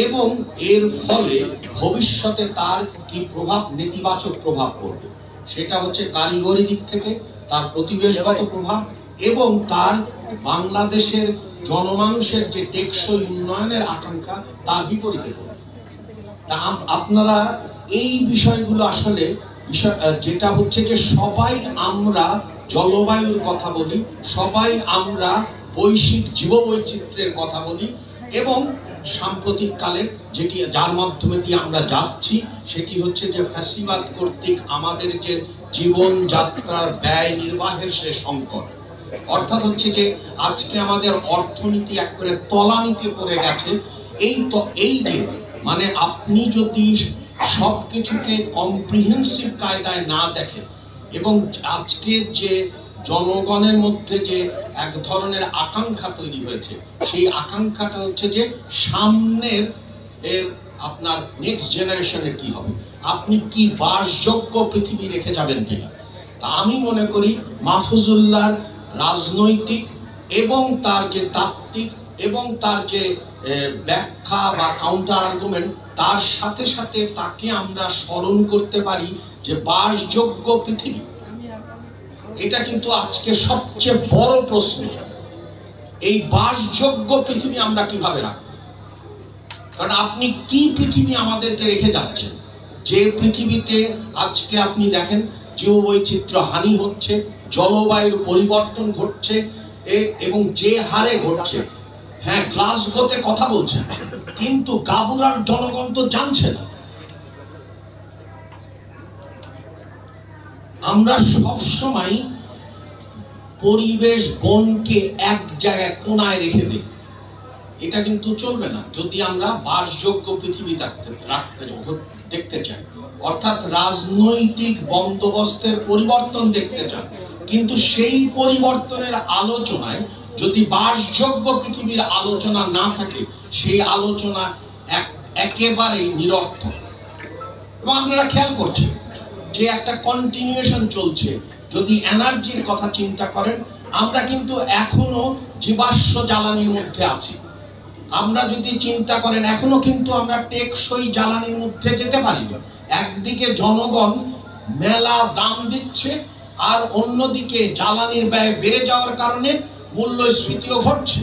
এবং এর ফলে ভবিষ্যতে তার কি প্রভাব, নেতিবাচক প্রভাব পড়বে। সেটা হচ্ছে কারিগরি দিক থেকে তার প্রতিবেশগত প্রভাব, এবং তার বাংলাদেশের জনমানুষের যে টেকসই উন্নয়নের আকাঙ্ক্ষা, তার বিপরীতে। তা আপনারা এই বিষয়গুলো আসলে যেটা হচ্ছে যে সবাই আমরা জলবায়ুর কথা বলি, সবাই আমরা বৈশ্বিক জীববৈচিত্র্যের কথা বলি, এবং সাম্প্রতিক কালে যেটি যার মাধ্যমে দিয়ে আমরা যাচ্ছি, সেটি হচ্ছে যে ফ্যাসিবাদ কর্তৃক আমাদের যে জীবনযাত্রার ব্যয় নির্বাহের সে সংকট, অর্থাৎ হচ্ছে যে আজকে আমাদের অর্থনীতি একবারে তলানিতে পড়ে গেছে। এই যে মানে আপনি যদি সবকিছুকে কম্প্রিহেন্সিভ কায়দায় না দেখেন, এবং আজকে যে জনগণের মধ্যে যে এক ধরনের আকাঙ্ক্ষা তৈরি হয়েছে, সেই আকাঙ্ক্ষাটা হচ্ছে যে সামনের আপনার নেক্সট জেনারেশনের কি হবে, আপনি কি বাসযোগ্য পৃথিবী রেখে যাবেন কিনা। তা আমি মনে করি মাহফুজুল্লাহর রাজনৈতিক এবং তার যে তাত্ত্বিক এবং তার যে ব্যাখ্যা বা কাউন্টার আর্গুমেন্ট, তার সাথে সাথে তাকে আমরা স্মরণ করতে পারি যে বাসযোগ্য পৃথিবী, এটা কিন্তু আজকে সবচেয়ে বড় প্রশ্ন। এই বাসযোগ্য পৃথিবী আমরা কিভাবে রাখব? কারণ আপনি কি পৃথিবী আমাদেরকে রেখে যাচ্ছেন, যে পৃথিবীতে আজকে আপনি দেখেন জীববৈচিত্র্য হানি হচ্ছে, জলবায়ুর পরিবর্তন ঘটছে এবং যে হারে ঘটছে। হ্যাঁ, গ্লাসগোতে কথা বলছেন, কিন্তু গাবুরার জনগণ তো জানছে না। আমরা সব সময় পরিবেশ বনকে এক জায়গায় কোনায় রেখে দিই, এটা কিন্তু চলবে না যদি আমরা বাসযোগ্য পৃথিবী দেখতে চাই, অর্থাৎ রাজনৈতিক বন্দোবস্তের পরিবর্তন দেখতে চান। কিন্তু সেই পরিবর্তনের আলোচনায় যদি বাসযোগ্য পৃথিবীর আলোচনা না থাকে, সেই আলোচনা একেবারেই নিরর্থক। এবং আপনারা খেয়াল করছেন যে একটা কন্টিনিউয়েশন চলছে। যদি এনার্জির কথা চিন্তা করেন, আমরা কিন্তু এখনো জীবাশ্ম জ্বালানির মধ্যে আছি। আমরা যদি চিন্তা করেন, এখনো কিন্তু আমরা টেকসই জ্বালানির মধ্যে যেতে পারি না। একদিকে জনগণ মেলা দাম দিচ্ছে, আর অন্যদিকে জ্বালানির ব্যয় বেড়ে যাওয়ার কারণে মূল্যস্ফীতিও ঘটছে,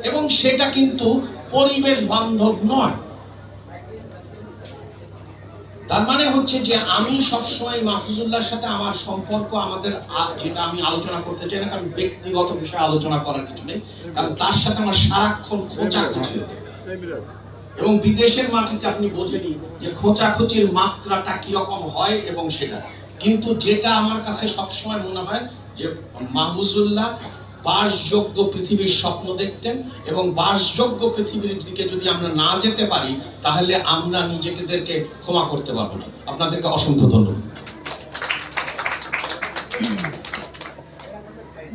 এবং সেটা কিন্তু পরিবেশ বান্ধব নয়। তার মানে হচ্ছে যে আমি সবসময় মাহফুজুল্লাহর সাথে আমার সম্পর্ক, আমাদের যেটা আমি আলোচনা করতে চাই না, কারণ ব্যক্তিগত বিষয়ে আলোচনা করার কিছু নেই, কারণ তার সাথে আমার সারাক্ষণ খোঁচাখুচি হতো। এবং বিদেশের মাটিতে আপনি বোঝেনি যে খোঁচাখুচির মাত্রাটা কিরকম হয় এবং সেটা। কিন্তু যেটা আমার কাছে সবসময় মনে হয় যে মাহফুজুল্লাহ বাসযোগ্য পৃথিবীর স্বপ্ন দেখতেন, এবং বাসযোগ্য পৃথিবীর দিকে যদি আমরা না যেতে পারি, তাহলে আমরা নিজেদেরকে ক্ষমা করতে পারবো না। আপনাদেরকে অসংখ্য ধন্যবাদ।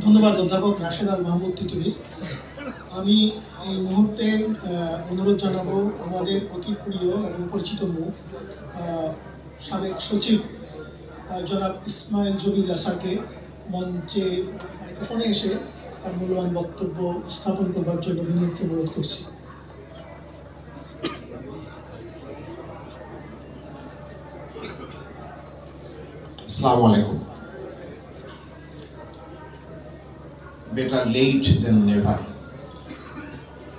ধন্যবাদ অধ্যাপক রাশেদ আল মাহমুদ তিতুমীর। আমি এই মুহূর্তে অনুরোধ জানাবো আমাদের অতি প্রিয় এবং পরিচিত মুখ সাবেক সচিব জনাব ইসমাইল জবির স্যারকে মঞ্চে মাইক্রোফোনে এসে তার মূল্যবান বক্তব্য স্থাপন করবার জন্য বিনীত অনুরোধ করছি। আসসালামু আলাইকুম। বেটার লেট দেন নেভার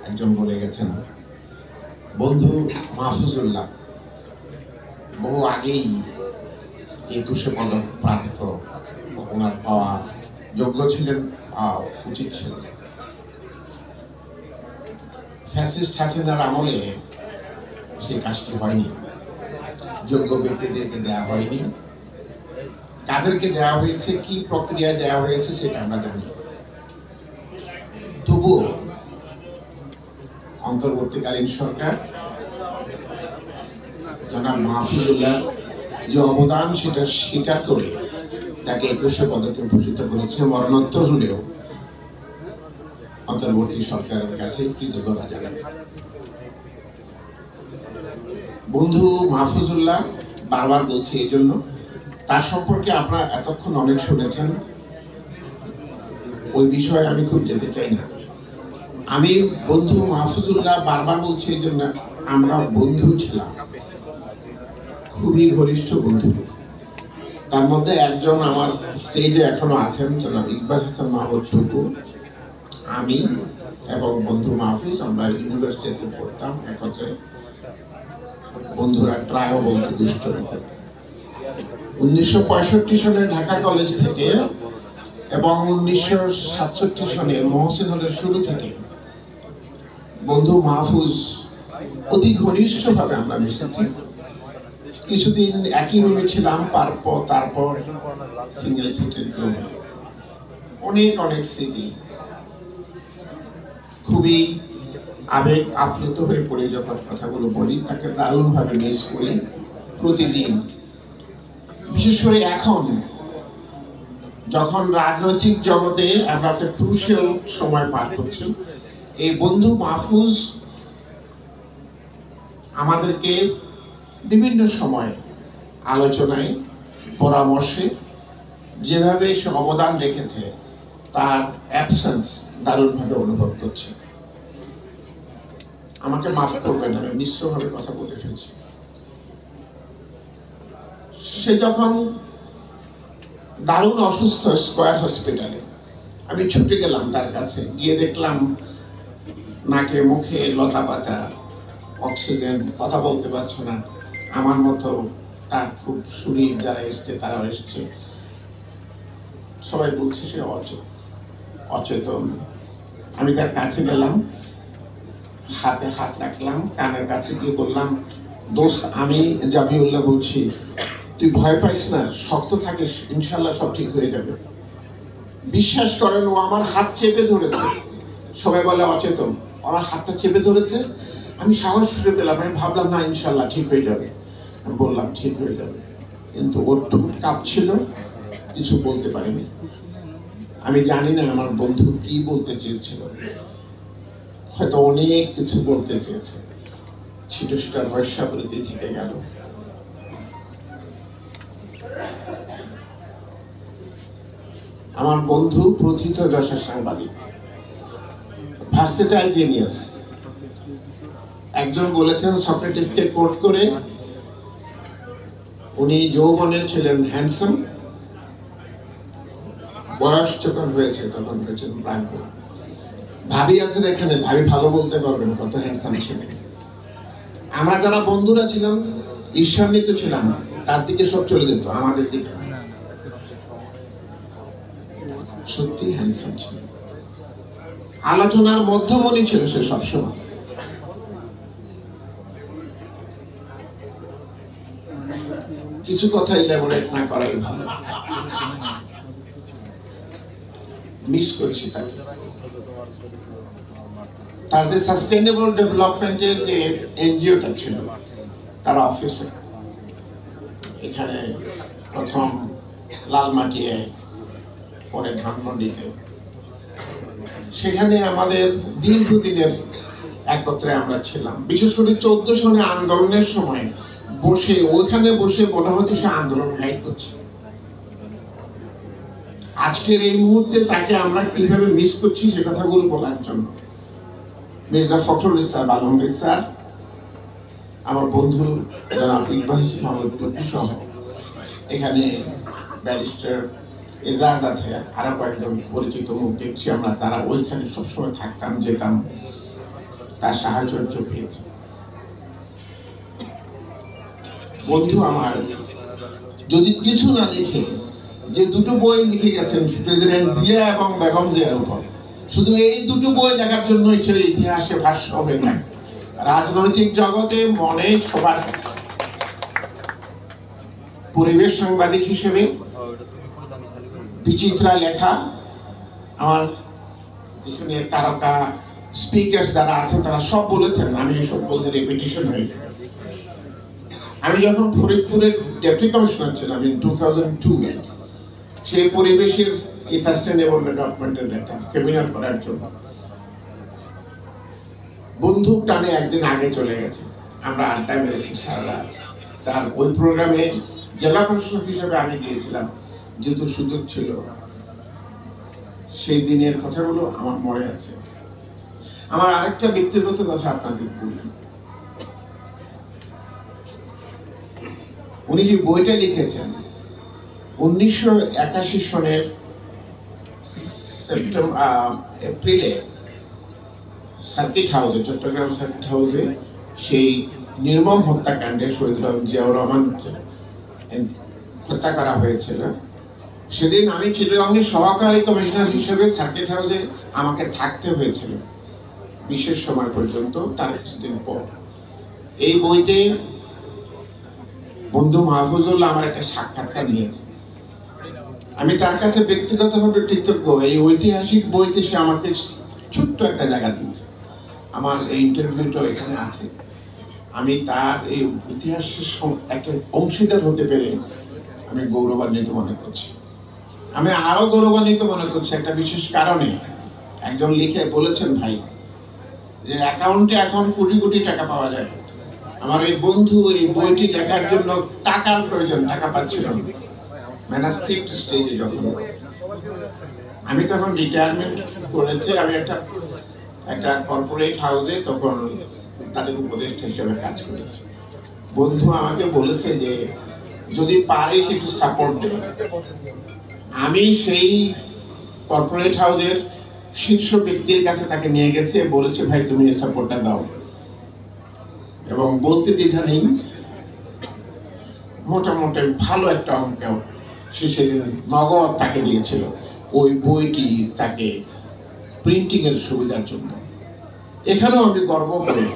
একজন বলে গেছেন। বন্ধু মাহফুজুল্লাহ বহু আগেই 21শে পদক প্রাপ্ত, ওনার পাওয়া যোগ্য ছিলেন, উচিত ছিল। ফ্যাসিস্ট হাসিনার আমলে সেই কাজটি হয়নি, যোগ্য ব্যক্তিদেরকে দেওয়া হয়নি। কাদেরকে দেওয়া হয়েছে, কি প্রক্রিয়ায় দেওয়া হয়েছে সেটা আমরা জানি। তবুও অন্তর্বর্তীকালীন সরকার জনাব মাহফুজুল্লাহ যে অবদান সেটা স্বীকার করে তাকে 21শে পদকে ভূষিত করেছে, মরণোত্তর হলেও অন্তর্বর্তী সরকারের কাছে কৃতজ্ঞতা জানাবে। বন্ধু মাহফুজুল্লাহ বারবার বলছি, এই জন্য তার সম্পর্কে আপনারা এতক্ষণ অনেক শুনেছেন, ওই বিষয়ে আমি খুব যেতে চাই না। আমি বন্ধু মাহফুজুল্লাহ বারবার বলছি এই জন্য, আমরা বন্ধু ছিলাম, খুবই ঘনিষ্ঠ বন্ধু। তার মধ্যে একজন আমার স্টেজে এখনো আছেন, জনাব ইকবাল হাসান মাহমুদ টুকু। আমি এবং বন্ধু মাহফুজ আমরা ইউনিভার্সিটিতে পড়তাম একত্রে, বন্ধুরা ট্রায়ও বলতে দুষ্ট। 1965 সালে ঢাকা কলেজ থেকে এবং 1967 সালে মহসিন হলের শুরু থেকে বন্ধু মাহফুজ অতি ঘনিষ্ঠভাবে আমরা মিশেছি। কিছুদিন একই রুমে ছিলাম, তারপর সিঙ্গেল সিটের রুমে। অনেক অনেক স্মৃতি, খুবই আবেগ আপ্লুত হয়ে পড়ে যখন কথাগুলো বলি। তাকে দারুণভাবে মিস করি প্রতিদিন, বিশেষ করে এখন যখন রাজনৈতিক জগতে আমরা একটা ক্রুশিয়াল সময় পার করছি। এই বন্ধু মাহফুজ আমাদেরকে বিভিন্ন সময় আলোচনায়, পরামর্শে যেভাবে সে অবদান রেখেছে, তার অ্যাবসেন্স দারুণভাবে অনুভব করছে। আমাকে মাফ করবেন, আমি মিশ্রভাবে কথা বলে ফেলছি। সে যখন দারুণ অসুস্থ স্কয়ার হসপিটালে, আমি ছুটে গেলাম তার কাছে, গিয়ে দেখলাম নাকে মুখে লতা পাতা, অক্সিজেন, কথা বলতে পারছে না, আমার মতো তার খুব শরীর যারা এসছে তারাও এসছে, সবাই বলছে সে অচেতন। আমি তার কাছে গেলাম, হাতে হাত রাখলাম, কানের কাছে গিয়ে বললাম, দোস্ত আমি জামিউল্লাহ বলছি, তুই ভয় পাইস না, শক্ত থাকিস, ইনশাল্লাহ সব ঠিক হয়ে যাবে। বিশ্বাস করেন, ও আমার হাত চেপে ধরেছে। সবাই বলে অচেতন, আমার হাতটা চেপে ধরেছে, আমি সাহস ফিরে পেলাম, আমি ভাবলাম না ইনশাল্লাহ ঠিক হয়ে যাবে। আমি বললাম ঠিক হয়ে যাবে, কিন্তু ওর ঠোঁট কাঁপছিল, কিছু বলতে পারিনি। আমি জানি না আমার বন্ধু কি বলতে চেয়েছিল, হয়তো অনেক কিছু বলতে চেয়েছে, সেটার বর্ষাবৃত্তি থেকে গেল। আমার বন্ধু প্রথিত যশা সাংবাদিক, ভার্সেটাইল জিনিয়াস। একজন বলেছেন সক্রেটিসকে কোট করে, উনি যৌবনে ছিলেন হ্যান্ডসাম, বয়স যখন হয়েছে তখন হয়েছেন প্রাণ। ভাবি আছেন এখানে, ভাবি ভালো বলতে পারবেন কত হ্যান্ডসাম ছিলেন। আমরা যারা বন্ধুরা ছিলাম, ঈর্ষান্বিত ছিলাম, তার দিকে সব চলে যেত, আমাদের দিকে সত্যি হ্যান্ডসাম ছিল। আলোচনার মধ্যমণি ছিল সে সবসময়। কিছু কথা ইলাবোরেট না করাই ভালো। মিস করছি তাকে। তার যে সাস্টেইনেবল ডেভেলপমেন্টের যে এনজিওটা ছিল, তার অফিসে এখানে প্রথম লালমাটিয়ায়, পরে ধানমন্ডিতে, সেখানে আমাদের দীর্ঘদিনের একত্রে আমরা ছিলাম। বিশেষ করে 14 সনে আন্দোলনের সময় বসে, ওখানে বসে মনে হচ্ছে সে আন্দোলন গাইড করছে। আজকের এই মুহূর্তে তাকে আমরা কিভাবে মিস করছি সে কথাগুলো বলার জন্য মির্জা ফখরুল ইসলাম আলমগীর স্যার, আমার বন্ধু জনাব ইকবাল মাহমুদ টুকু সহ এখানে ব্যারিস্টার এজাজ আছে, আরো কয়েকজন পরিচিত মুখ দেখছি আমরা, তারা ওইখানে সবসময় থাকতাম, যেতাম, তার সাহায্য পেয়েছে। বন্ধু আমার যদি কিছু না লিখে, যে দুটো বই লিখে গেছেন প্রেসিডেন্ট জিয়া এবং বেগম জিয়ার উপর, শুধু এই দুটো বই লেখার জন্যই ছিল ইতিহাসে ভাষ্য হবে না। রাজনৈতিক জগতে মনে সবার পরিবেশ সাংবাদিক হিসেবে বিচিত্রা লেখা, আমার এখানে তারকা স্পিকার যারা আছেন তারা সব বলেছেন, আমি এসব বলতে রেপিটিশন হয়ে যায়। আমি যখন ফরিদপুরের ডেপুটি কমিশনার ছিলাম 2002, সেই পরিবেশের এই সাস্টেইনেবল ডেভেলপমেন্টের একটা সেমিনার করার জন্য বন্ধু টানে একদিন আগে চলে গেছে, আমরা আড্ডায় মেরেছি সারা রাত। তার ওই প্রোগ্রামে জেলা প্রশাসক হিসেবে আমি গিয়েছিলাম, যেহেতু সুযোগ ছিল। সেই দিনের কথাগুলো আমার মনে আছে। আমার আরেকটা ব্যক্তিগত কথা আপনাদের বলি, উনি যে বইটা লিখেছেন 1981 সনের এপ্রিলে সার্কিট হাউসে, চট্টগ্রাম সার্কিট হাউসে, সেই নির্মম হত্যাকাণ্ডে শহীদ জিয়াউর রহমান হত্যা করা হয়েছিল। সেদিন আমি চিটাগংয়ের সহকারী কমিশনার হিসেবে সার্কিট হাউসে আমাকে থাকতে হয়েছিল বিশেষ সময় পর্যন্ত। তার কিছুদিন পর এই বইতে বন্ধু মাহফুজুল্লাহ আমার একটা সাক্ষাৎকার নিয়েছে। আমি তার কাছে ব্যক্তিগতভাবে কৃতজ্ঞ। এই ঐতিহাসিক বইতে সে আমাকে ছোট্ট একটা জায়গা দিয়েছে। আমার এই ইন্টারভিউটা এখানে আছে। আমি তার এই ইতিহাসের একটা অংশীদার হতে পেরে আমি গৌরবান্বিত মনে করছি। আমি আরো গৌরবান্বিত মনে করছি একটা বিশেষ কারণে। একজন লিখে বলেছেন ভাই যে অ্যাকাউন্টে এখন কোটি কোটি টাকা পাওয়া যায়। আমার এই বন্ধু এই বইটি লেখার জন্য টাকার প্রয়োজন, টাকা পাচ্ছিল না। ম্যানাস্টিক স্টেজে যখন আমি তখন রিটায়ারমেন্ট করেছি, আমি একটা কর্পোরেট হাউসে তখন তাদের উপদেষ্টা হিসেবে কাজ করেছি। বন্ধু আমাকে বলেছে যে যদি পারিস একটু সাপোর্ট দে। আমি সেই কর্পোরেট হাউসের শীর্ষ ব্যক্তির কাছে তাকে নিয়ে গেছে, বলেছে ভাই তুমি এই সাপোর্টটা দাও। এবং বলতে দ্বিধা নেই, মোটামুটি ভালো একটা অঙ্ক সে সেদিন নগদ তাকে দিয়েছিল ওই বইটি তাকে প্রিন্টিং এর সুবিধার জন্য। এখানেও আমি গর্ব করি,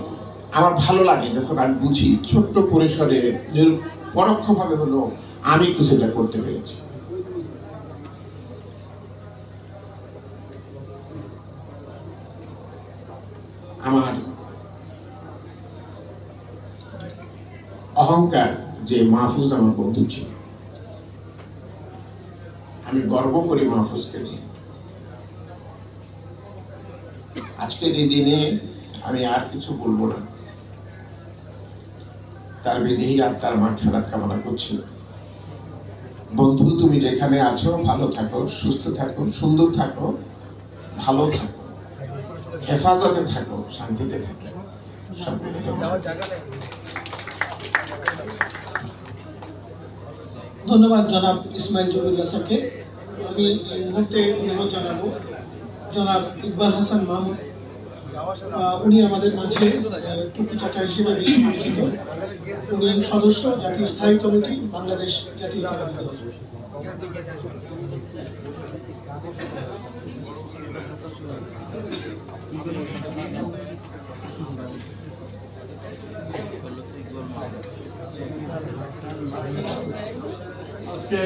আমার ভালো লাগে যখন আমি বুঝি ছোট্ট পরিসরে পরোক্ষভাবে হলো আমি কিছুটা করতে পেরেছি। আমার অহংকার যে মাহফুজ আমার বন্ধু ছিল, আমি গর্ব করি মাহফুজকে নিয়ে। আজকের এই দিনে আমি আর কিছু বলবো না, তার বিদেহী আর তার মাগফিরাত কামনা করছি। বন্ধু, তুমি যেখানে আছো ভালো থাকো, সুস্থ থাকো, সুন্দর থাকো, ভালো থাকো, হেফাজতে থাকো, শান্তিতে থাকো। ধন্যবাদ জনাব ইসমাইল জহুরুল্লাহ স্যারকে। আমি এই মুহূর্তে অনুরোধ জানাবো জনাব ইকবাল হাসান মাহমুদ, উনি আমাদের মাঝে টুকু চাচা হিসেবে বেশি পরিচিত। উনি সদস্য জাতীয় স্থায়ী কমিটি, বাংলাদেশ জাতীয়তাবাদী দল। আজকে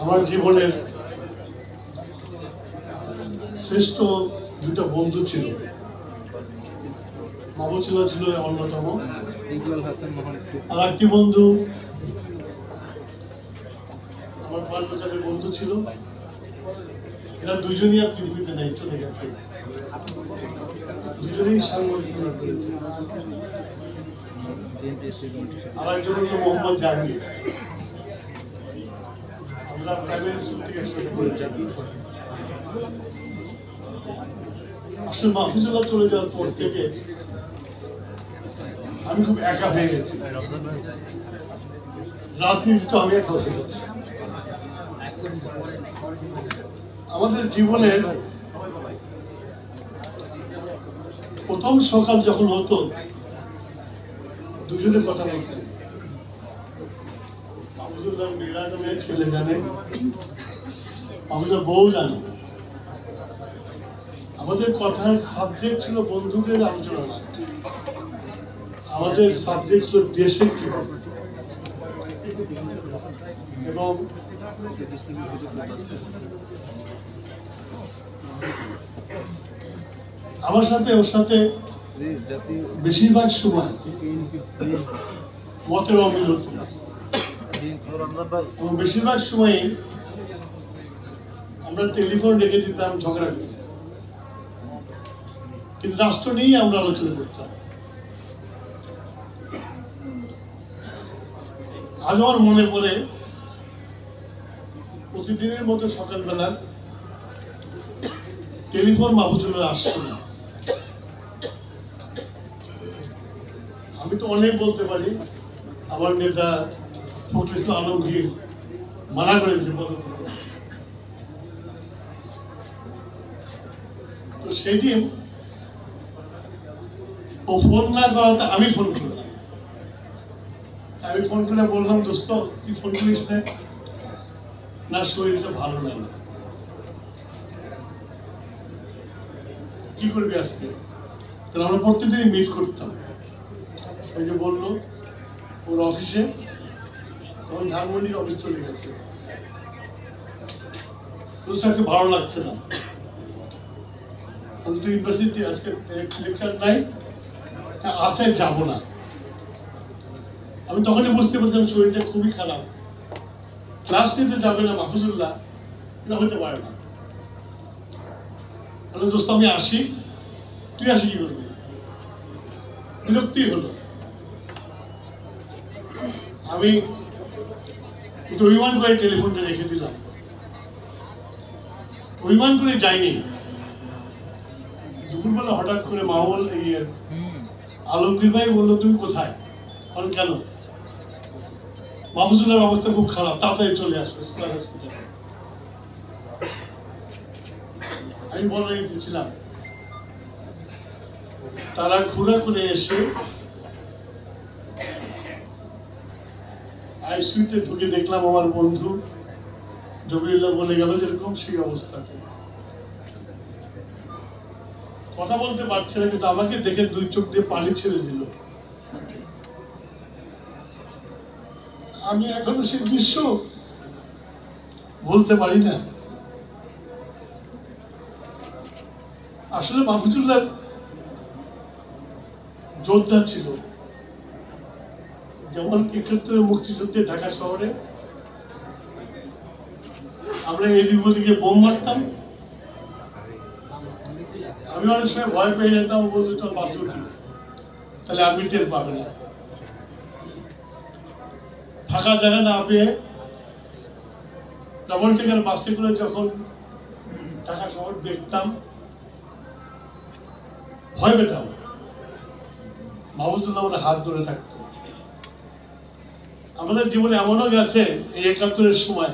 আমার জীবনের শ্রেষ্ঠ দুটো বন্ধু ছিল, মাহফুজুল্লাহ ছিল অন্যতম, আর একটি বন্ধু আমার বাল্যকালের বন্ধু ছিল। এরা দুজনই আর পৃথিবীতে নাই, চলে গেছে, দুজনেই সাংবাদিকতা করেছে। আর একজন হল মোহাম্মদ জাহাঙ্গীর, আমরা প্রাইমারি স্কুল থেকে একসাথে পড়েছি। আসলে মাহফুজুল্লাহ চলে যাওয়ার পর থেকে আমি খুব একা হয়ে গেছি, রাজনীতি তো আমি একা হয়ে গেছি। আমাদের জীবনের প্রথম সকাল যখন হতো দুজনে কথা বলতেন। মাহফুজুল্লাহ মেয়েরা জানে, ছেলে জানে, আমাদের বউ জানে। আমাদের কথার সাবজেক্ট ছিল বন্ধুদের আলোচনা, আমাদের সাবজেক্ট ছিল দেশের কি হবে। এবং আমার সাথে ওর সাথে বেশিরভাগ সময় মতের অমিল হতো, এবং বেশিরভাগ সময় আমরা টেলিফোন রেখে দিতাম ঝগড়া করে, কিন্তু রাষ্ট্র নিয়েই আমরা আলোচনা করতাম। আজ আমার মনে পড়ে প্রতিদিনের মতো সকালবেলা টেলিফোন মাহফুজুল্লাহ আসছে না। আমি তো অনেক বলতে পারি, আমার নেতা ফখরুল ইসলাম আলমগীর মানা করেছে। তো সেই দিন ও ফোন না করাতে আমি ফোন করলাম। আমি ফোন করে বললাম, দোস্ত তুই ফোন করিস না, শরীরটা ভালো লাগে, কি করবি আজকে? কারণ আমরা প্রত্যেকদিনই মিট করতাম। ওই যে বললো ওর অফিসে, তখন ধানমন্ডির অফিস চলে গেছে, তোর সাথে ভালো লাগছে না, তুই ইউনিভার্সিটি আজকে লেকচার নাই, আসে যাবো না। আমি তখনই বুঝতে পারছিলাম শরীরটা খুবই খারাপ, ক্লাস নিতে যাবে না মাহফুজুল্লাহ, এটা হতে পারে না। তাহলে দোস্ত আমি আসি, তুই আসি কি করবি? বিরক্তি হলো। আমি অভিমান করে টেলিফোনটা রেখে দিলাম, অভিমান করে যাইনি। দুপুরবেলা হঠাৎ করে মাহবুল আলমগীর ভাই বললো, তুমি কোথায়? কেন? মাহফুজুল্লাহর অবস্থা খুব খারাপ, তাড়াতাড়ি চলে আসো স্কয়ার হসপিটালে। আমি বড় ছিলাম, তারা ঘোরা করে এসে আইসিইউতে ঢুকে দেখলাম আমার বন্ধু জবিরুল্লাহ বলে গেল যেরকম সেই অবস্থাতে কথা বলতে পারছে না, কিন্তু আমাকে দেখে দুই চোখ দিয়ে পানি ছেড়ে দিল। আমি এখনো সেই দৃশ্য বলতে পারি না। আসলে মাহফুজুল্লাহ যোদ্ধা ছিল, যেমন ৭১ মুক্তিযুদ্ধে ঢাকা শহরে আমরা এদিক ওদিকে বোম মারতাম, আমি অনেক সময় ভয় পেয়ে যেতাম, বলতে চল বাসে উঠি, তাহলে আমি টের পাবে না। ফাঁকা জায়গা না পেয়ে ডবল টেকার বাসে করে যখন ঢাকা শহর দেখতাম ভয় পেতাম। মাহফুজুল্লাহ আমাদের হাত ধরে থাকতো। আমাদের জীবনে এমনও গেছে এই ৭১-এর সময়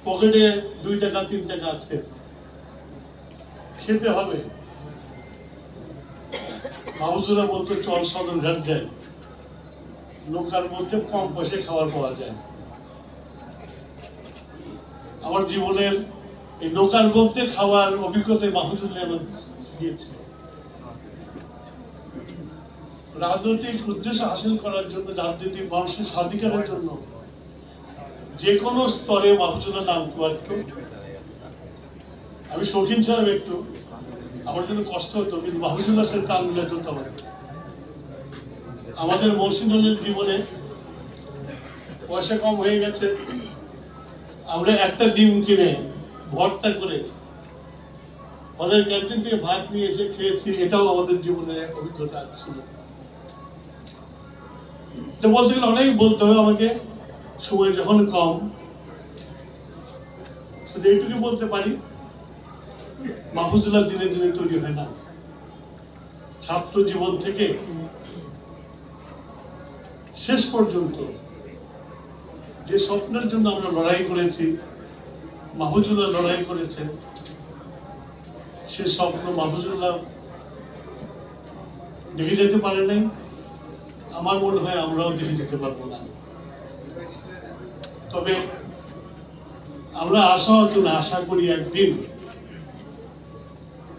পকেটে ২ টাকা ৩ টাকা আছে, খেতে হবে, মাহফুজুল্লাহ বলতো চল সদরঘাট যায়, নৌকার মধ্যে কম পয়সায় খাবার পাওয়া যায়। আমার জীবনের এই নৌকার মধ্যে খাওয়ার অভিজ্ঞতায় মাহফুজুল্লাহ আমার দিয়েছিল। রাজনৈতিক উদ্দেশ্য হাসিল করার জন্য, রাজনৈতিক মানুষের স্বাধিকারের জন্য যে কোনো স্তরে মাহফুজুল্লাহ নাম আসতো। আমি শৌখিন ছিলাম একটু, আমার জন্য কষ্ট হতো, কিন্তু মাহফুজুল্লাহর সাথে তাল মিলে চলতে হবে। আমাদের মৌসুমের জীবনে পয়সা কম হয়ে গেছে, আমরা একটা ডিম কিনে ভর্তা করে আমাদের ক্যান্টিন থেকে ভাত নিয়ে এসে খেয়েছি, এটাও আমাদের জীবনে এক অভিজ্ঞতা ছিল। তো বলতে গেলে অনেক বলতে হবে আমাকে, সময় যখন কম, শুধু এইটুকু বলতে পারি মাহফুজুল্লাহ দিনে দিনে তৈরি হয় না। ছাত্র জীবন থেকে শেষ পর্যন্ত যে স্বপ্নের জন্য আমরা লড়াই করেছি, মাহফুজুল্লাহ লড়াই করেছে, সে স্বপ্ন মাহফুজুল্লাহ দেখে যেতে পারে নাই। আমার মনে হয় আমরাও দেখে যেতে পারবো না। তবে আমরা আশা করি একদিন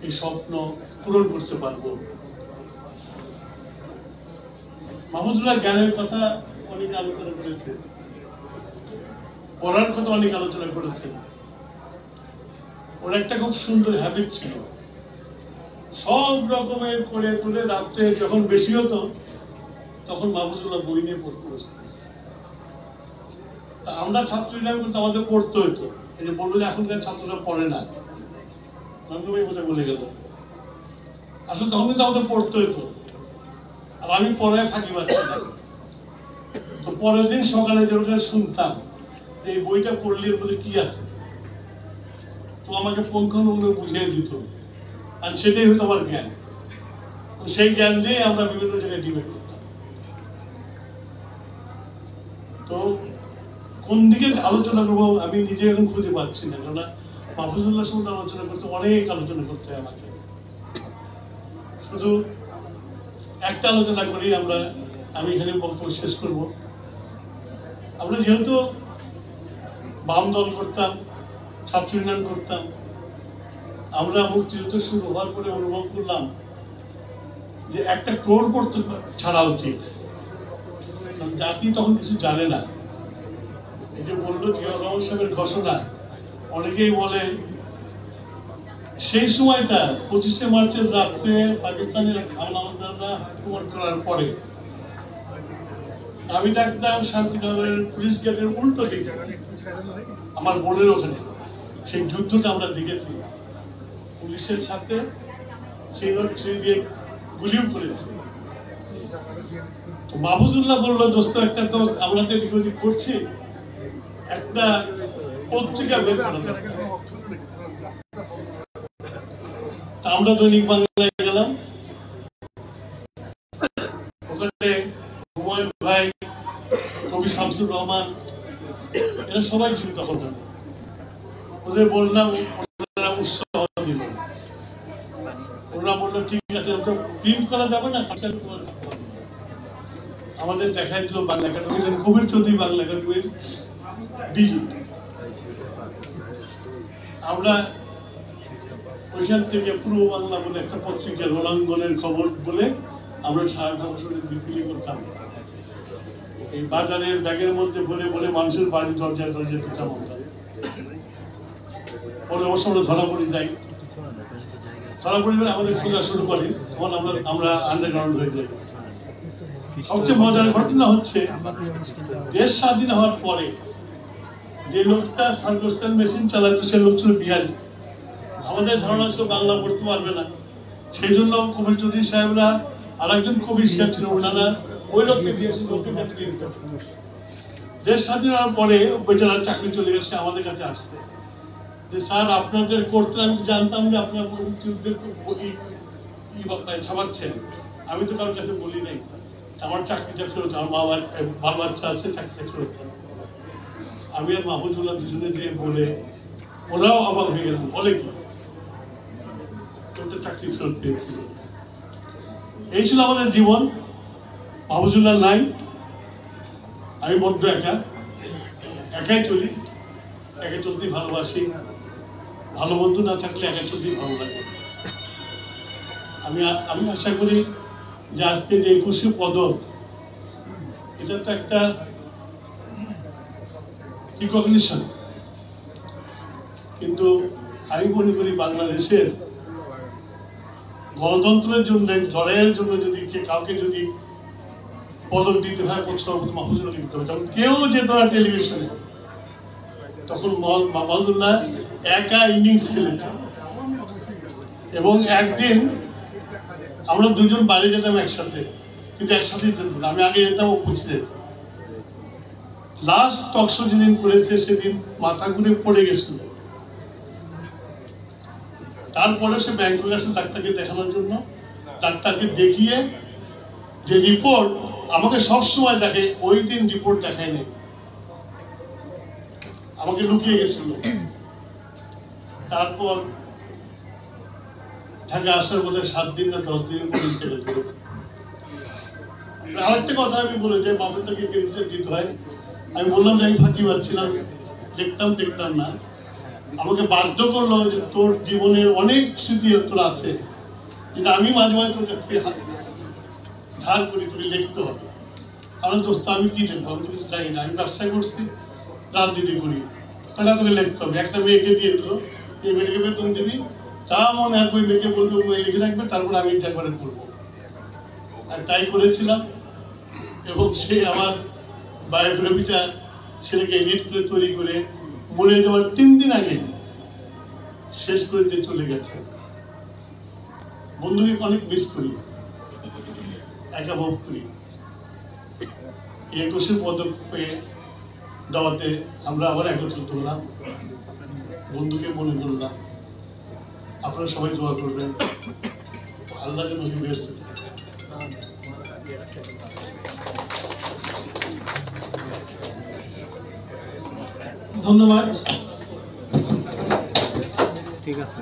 এই স্বপ্ন পূরণ করতে পারবো। মাহফুজুল্লাহ জ্ঞানের কথা অনেক আলোচনা করেছে, পড়ার কথা অনেক আলোচনা করেছে। ওর একটা খুব সুন্দর হ্যাবিট ছিল, সব রকমের করে তুলে রাত্রে যখন বেশি হতো তখন মাহফুজুল্লাহ বই নিয়ে পড়তে বসত। আমরা ছাত্র কিন্তু আমাদের পড়তে হইতো। এই যে বলবো যে এখনকার ছাত্ররা পড়ে না, নন্দভাই বোধহয় বলে গেল, আসলে তখন কিন্তু আমাদের পড়তে হইতো। আর আমি পড়ায় ফাঁকি পাচ্ছিলাম। তো পরের দিন সকালে যখন শুনতাম এই বইটা পড়লে এর মধ্যে কি আছে, তো আমাকে পুঙ্খানুপুঙ্খ বুঝিয়ে দিত, আর সেটাই হতো আমার জ্ঞান। সেই জ্ঞান দিয়ে আমরা বিভিন্ন জায়গায় ডিবেট করতাম। তো কোন দিকে আলোচনা করবো আমি নিজে এখন খুঁজে পাচ্ছি না, কেননা মাহফুজুল্লাহর সঙ্গে আলোচনা করতে অনেক আলোচনা করতে হয় আমাকে। শুধু একটা আলোচনা করি আমি এখানে বক্তব্য শেষ করব। আমরা যেহেতু বাম দল করতাম, ছাত্র ইউনিয়ন করতাম, আমরা মুক্তিযুদ্ধ শুরু হওয়ার পরে অনুভব করলাম যে একটা ক্রোড় পড়তে ছাড়া উচিত। জাতি তখন কিছু জানে না। এই যে বললো জিয়াউর রহমান সাহেবের ঘোষণা, অনেকেই বলে সেই সময়টা 25শে মার্চের রাত্রে পাকিস্তানের হামলাদাররা আক্রমণ করার পরে আমি দেখতাম শান্তিনগরের পুলিশ গেটের উল্টো দিকে আমার বোনের ওখানে সেই যুদ্ধটা আমরা দেখেছি। পুলিশের সাথে সেই দিয়ে গুলিও করেছে। তো মাহফুজুল্লাহ বললো, দোস্ত একটা তো আমরা তো এদিক ওদিক করছি, একটা পত্রিকা বের করা দরকার। আমরা দৈনিক বাংলায় গেলাম, ওখানে হুমায়ুন ভাই, কবি শামসুর রহমান, এরা সবাই ছিল তখন। ওদের বললাম, উৎসাহ দিল। ওরা বললো ঠিক আছে, তো প্রিন্ট করা যাবে না, আমাদের দেখাই দিল বাংলা একাডেমি, কবির চৌধুরী বাংলা একাডেমির ডিজি। আমরা ওইখান থেকে পূর্ব বাংলা বলে একটা পত্রিকা, রণাঙ্গনের খবর বলে আমরা সারাটা বছরে বিক্রি করতাম। এই বাজারের ব্যাগের মধ্যে বলে বলে মানুষের বাড়ি দরজায় দরজায় দিতাম আমরা। পরে অবশ্য আমরা ধরা পড়ে যাই, ধরা পড়ে গেলে আমাদের খোঁজা শুরু করে, তখন আমরা আন্ডারগ্রাউন্ড হয়ে যাই। সবচেয়ে মজার ঘটনা হচ্ছে দেশ স্বাধীন হওয়ার পরে যে লোকটা সার্কোস্টাল মেশিন চালাতো সে লোক ছিল বিহারি। আমাদের ধারণা ছিল বাংলা পড়তে পারবে না, সেই জন্য কবির চৌধুরী সাহেবরা আর একজন কবি সাহেব ছিল, ওনারা ওই লোককে দিয়েছিল। দেশ স্বাধীন হওয়ার পরে বেচারা চাকরি চলে গেছে, আমাদের কাছে আসছে যে স্যার আপনাদের করতে আমি জানতাম যে আপনার ছাপাচ্ছেন, আমি তো কারোর কাছে বলি নাই, আমার চাকরিটা ফেরত, আমার বাল বাচ্চা আছে, চাকরিটা ফেরত। আমি আর মাহফুজুল্লাহ দুজনে দিয়ে বলে ওরাও অবাক হয়ে গেছে, বলে কি চাকরি ফেরত পেয়েছিল। এই ছিল আমাদের জীবন। মাহফুজুল্লাহ নাই, আমি বড্ড একাই চলি, একা চলতেই ভালোবাসি। ভালো বন্ধু না থাকলে একা চলতেই ভালো লাগে। আমি আশা করি যে আজকে যে 21 পদক, এটা তো একটা রিকগনিশন, কিন্তু আমি মনে করি বাংলাদেশের গণতন্ত্রের জন্য, লড়াইয়ের জন্য যদি কাউকে যদি পদক দিতে হয়, সর্বপ্রথম মাহফুজুল্লাহকে দিতে হবে। যখন কেউ যেত না টেলিভিশনে, তখন মাহফুজুল্লাহ একা ইনিংস খেলেছে। এবং একদিন আমরা দুজন বাইরে যেতাম একসাথে, কিন্তু একসাথে যেতাম, আমি আগে যেতাম, ও পুছিয়ে যেত। লাস্ট টকশো যেদিন করেছে সেদিন মাথা ঘুরে পড়ে গেছিল। তারপরে সে ব্যাংককে আসে ডাক্তারকে দেখানোর জন্য, ডাক্তারকে দেখিয়ে যে রিপোর্ট আমাকে সবসময় দেখে, ওই দিন রিপোর্ট দেখায়নি, আমাকে লুকিয়ে গেছিল। তারপর ঢাকা আসার বোধহয় 7 দিন না 10 দিন পরে আরেকটা কথা আমি বলে যে বাপেরটাকে কেন্দ্রে দিতে হয়। আমি বললাম যে আমি ফাঁকি পাচ্ছিলাম, দেখতাম না। আমাকে বাধ্য করলো যে তোর জীবনের অনেক স্মৃতি তোর আছে, কিন্তু আমি মাঝে মাঝে তোর কাছ থেকে ধার করি, তোকে লিখতে হবে। কারণ দোস্ত আমি কি লিখবো, আমি তো কিছু জানি না, আমি ব্যবসায় করছি, রাজনীতি করি, তাহলে তোকে লিখতে হবে। একটা মেয়েকে দিয়ে দিল, এই মেয়েকে বেতন দিবি, তা মনে হয় ওই মেয়েকে বলবো, মেয়ে লিখে রাখবে, তারপর আমি এটা করে করবো। আর তাই করেছিলাম। এবং সে আমার বায়োগ্রাফিটা সেটাকে এডিট করে তৈরি করে মরে যাওয়ার 3 দিন আগে শেষ করে দিয়ে চলে গেছে। বন্ধুকে অনেক মিস করি, একা ভোগ করি। 21 পদক পেয়ে দেওয়াতে আমরা আবার একত্রিত হলাম, বন্ধুকে মনে করলাম। আপনারা সবাই দোয়া করবেন, আল্লাহ যেন ওকে ব্যস্ত থাকে। ধন্যবাদ। ঠিক আছে,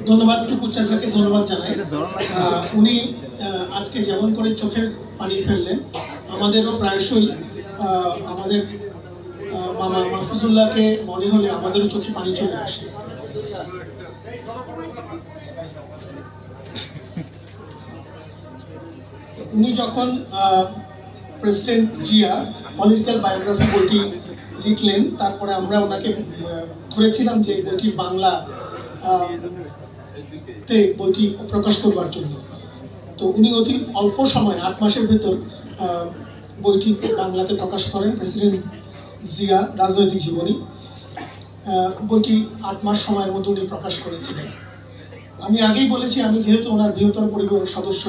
ধন্যবাদ টুকু চাচাকে ধন্যবাদ জানাই। উনি আজকে যেমন করে চোখের পানি ফেললেন, আমাদেরও প্রায়শই আমাদের মামা মাহফুজুল্লাহকে মনে হলে আমাদেরও চোখে পানি চলে আসে। উনি যখন প্রেসিডেন্ট জিয়া পলিটিক্যাল বায়োগ্রাফি বইটি লিখলেন, তারপরে আমরা ওনাকে ধরেছিলাম যে বইটি বাংলা তে বইটি প্রকাশ করবার জন্য। তো উনি অতি অল্প সময় 8 মাসের ভেতর বইটি বাংলাতে প্রকাশ করেন, প্রেসিডেন্ট জিয়া রাজনৈতিক জীবনী। বইটি 8 মাস সময়ের মধ্যে উনি প্রকাশ করেছিলেন। আমি আগেই বলেছি, আমি যেহেতু ওনার বৃহত্তর পরিবারের সদস্য,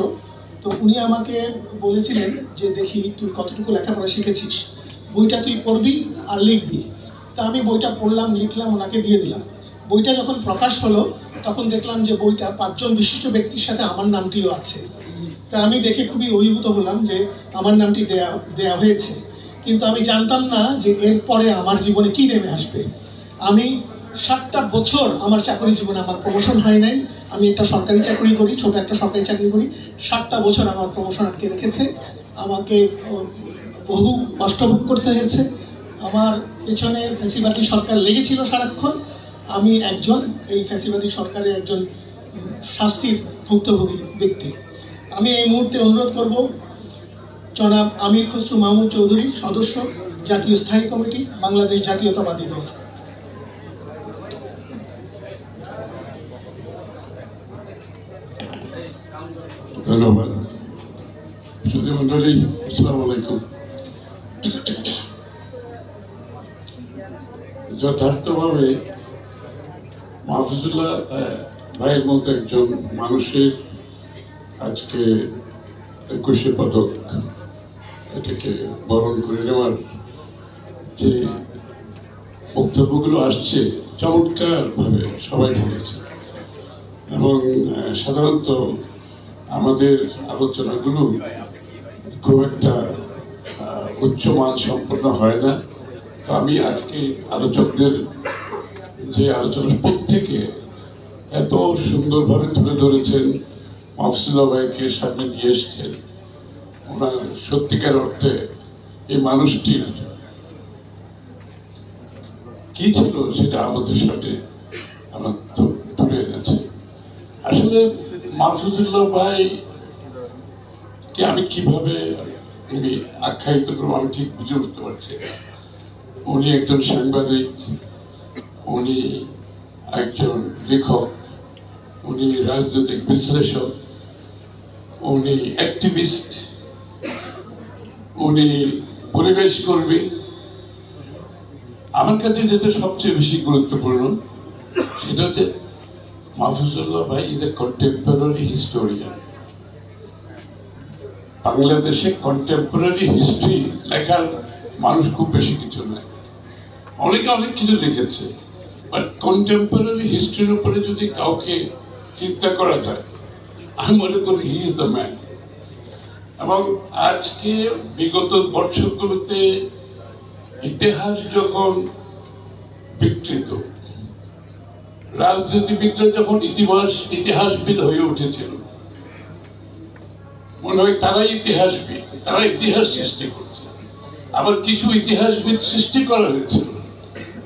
তো উনি আমাকে বলেছিলেন যে দেখি তুই কতটুকু লেখাপড়া শিখেছিস, বইটা তুই পড়বি আর লিখবি। তা আমি বইটা পড়লাম, লিখলাম, ওনাকে দিয়ে দিলাম। বইটা যখন প্রকাশ হলো তখন দেখলাম যে বইটা 5 জন বিশিষ্ট ব্যক্তির সাথে আমার নামটিও আছে। তা আমি দেখে খুবই অভিভূত হলাম যে আমার নামটি দেয়া হয়েছে। কিন্তু আমি জানতাম না যে এরপরে আমার জীবনে কি নেমে আসবে। আমি 7টা বছর আমার চাকরি জীবনে আমার প্রমোশন হয় নাই। আমি একটা সরকারি চাকরি করি, ছোট একটা সরকারি চাকরি করি। 7টা বছর আমার প্রমোশন আটকে রেখেছে, আমাকে বহু কষ্ট ভোগ করতে হয়েছে। আমার পেছনে ফ্যাসিবাদী সরকার লেগেছিল সারাক্ষণ। আমি একজন এই ফ্যাসিবাদী সরকারের একজন শাস্তির ভুক্তভোগী ব্যক্তি। আমি এই মুহূর্তে অনুরোধ করব জনাব আমির খসরু মাহমুদ চৌধুরী, সদস্য, জাতীয় স্থায়ী কমিটি, বাংলাদেশ জাতীয়তাবাদী দল। ধন্যবাদ। সুধী মন্ডলী, আসসালামু আলাইকুম। যথার্থভাবে মাহফুজুল্লাহ ভাইয়ের মতো একজন মানুষের আজকে 21শে পদক এটাকে বরণ করে নেওয়ার যে বক্তব্যগুলো আসছে চমৎকার ভাবে সবাই বলেছে, এবং সাধারণত আমাদের আলোচনাগুলো খুব একটা উচ্চমান সম্পন্ন হয় না। তো আমি আজকে আলোচকদের যে আলোচনার প্রত্যেকে এত সুন্দরভাবে তুলে ধরেছেন, মাহফুজুল্লাহ ভাইকে সামনে নিয়ে এসছেন। ওনার সত্যিকার অর্থে এই মানুষটির কি ছিল সেটা আমাদের সাথে আমার তুলে এনেছে। আসলে মাহফুজুল্লাহ ভাই কে আমি কিভাবে আখ্যায়িত করবো আমি ঠিক বুঝে উঠতে পারছি। উনি একজন সাংবাদিক, উনি একজন লেখক, উনি রাজনৈতিক বিশ্লেষক, উনি অ্যাক্টিভিস্ট, উনি পরিবেশ কর্মী। আমার কাছে যেটা সবচেয়ে বেশি গুরুত্বপূর্ণ সেটা হচ্ছে মাহফুজুল্লাহ ভাই ইজ এ কন্টেম্পোরারি হিস্টোরিয়ান। বাংলাদেশে কন্টেম্পোরারি হিস্ট্রি লেখার মানুষ খুব বেশি কিছু নয়, অনেকে অনেক কিছু লিখেছে, বাট কন্টেম্পোরারি হিস্ট্রির উপরে যদি কাউকে চিন্তা করা যায়, আমি মনে করি হি ইজ দ্য ম্যান। এবং আজকে বিগত বছরগুলোতে ইতিহাস যখন বিকৃত, রাজনীতিবিদরা যখন ইতিহাসবিদ হয়ে উঠেছিল, মনে হয় তারাই ইতিহাসবিদ, তারা ইতিহাস সৃষ্টি করছে। আবার কিছু ইতিহাসবিদ সৃষ্টি করা হয়েছিল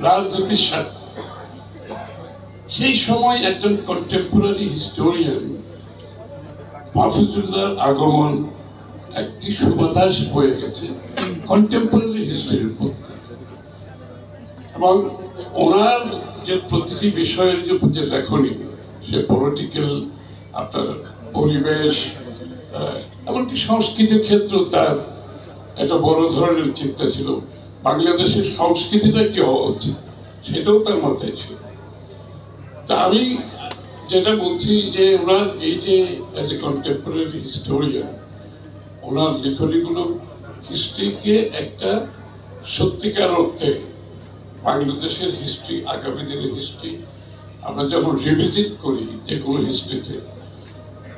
রাজনীতির স্বার্থে। সেই সময় একজন কন্টেম্পোরারি হিস্টোরিয়ান মাহফুজুল্লাহর আগমন একটি সুবাতাস বয়ে গেছে কন্টেম্পোরারি হিস্ট্রির মধ্যে। এবং ওনার যে প্রতিটি বিষয়ের যে লেখনী, সে পলিটিক্যাল, আপনার পরিবেশ, এমনকি সংস্কৃতির ক্ষেত্রেও তার একটা বড় ধরনের চিন্তা ছিল। বাংলাদেশের সংস্কৃতিটা কি হওয়া উচিত সেটাও তার মাথায় ছিল। তা আমি যেটা বলছি যে ওনার এই যে এজ এ কন্টেম্পোরারি হিস্টোরিয়ান, ওনার লেখনীগুলো হিস্ট্রিকে একটা সত্যিকার অর্থে বাংলাদেশের হিস্ট্রি, আগামী দিনের হিস্ট্রি আমরা যখন রিভিজিট করি যে কোনো হিস্ট্রিতে,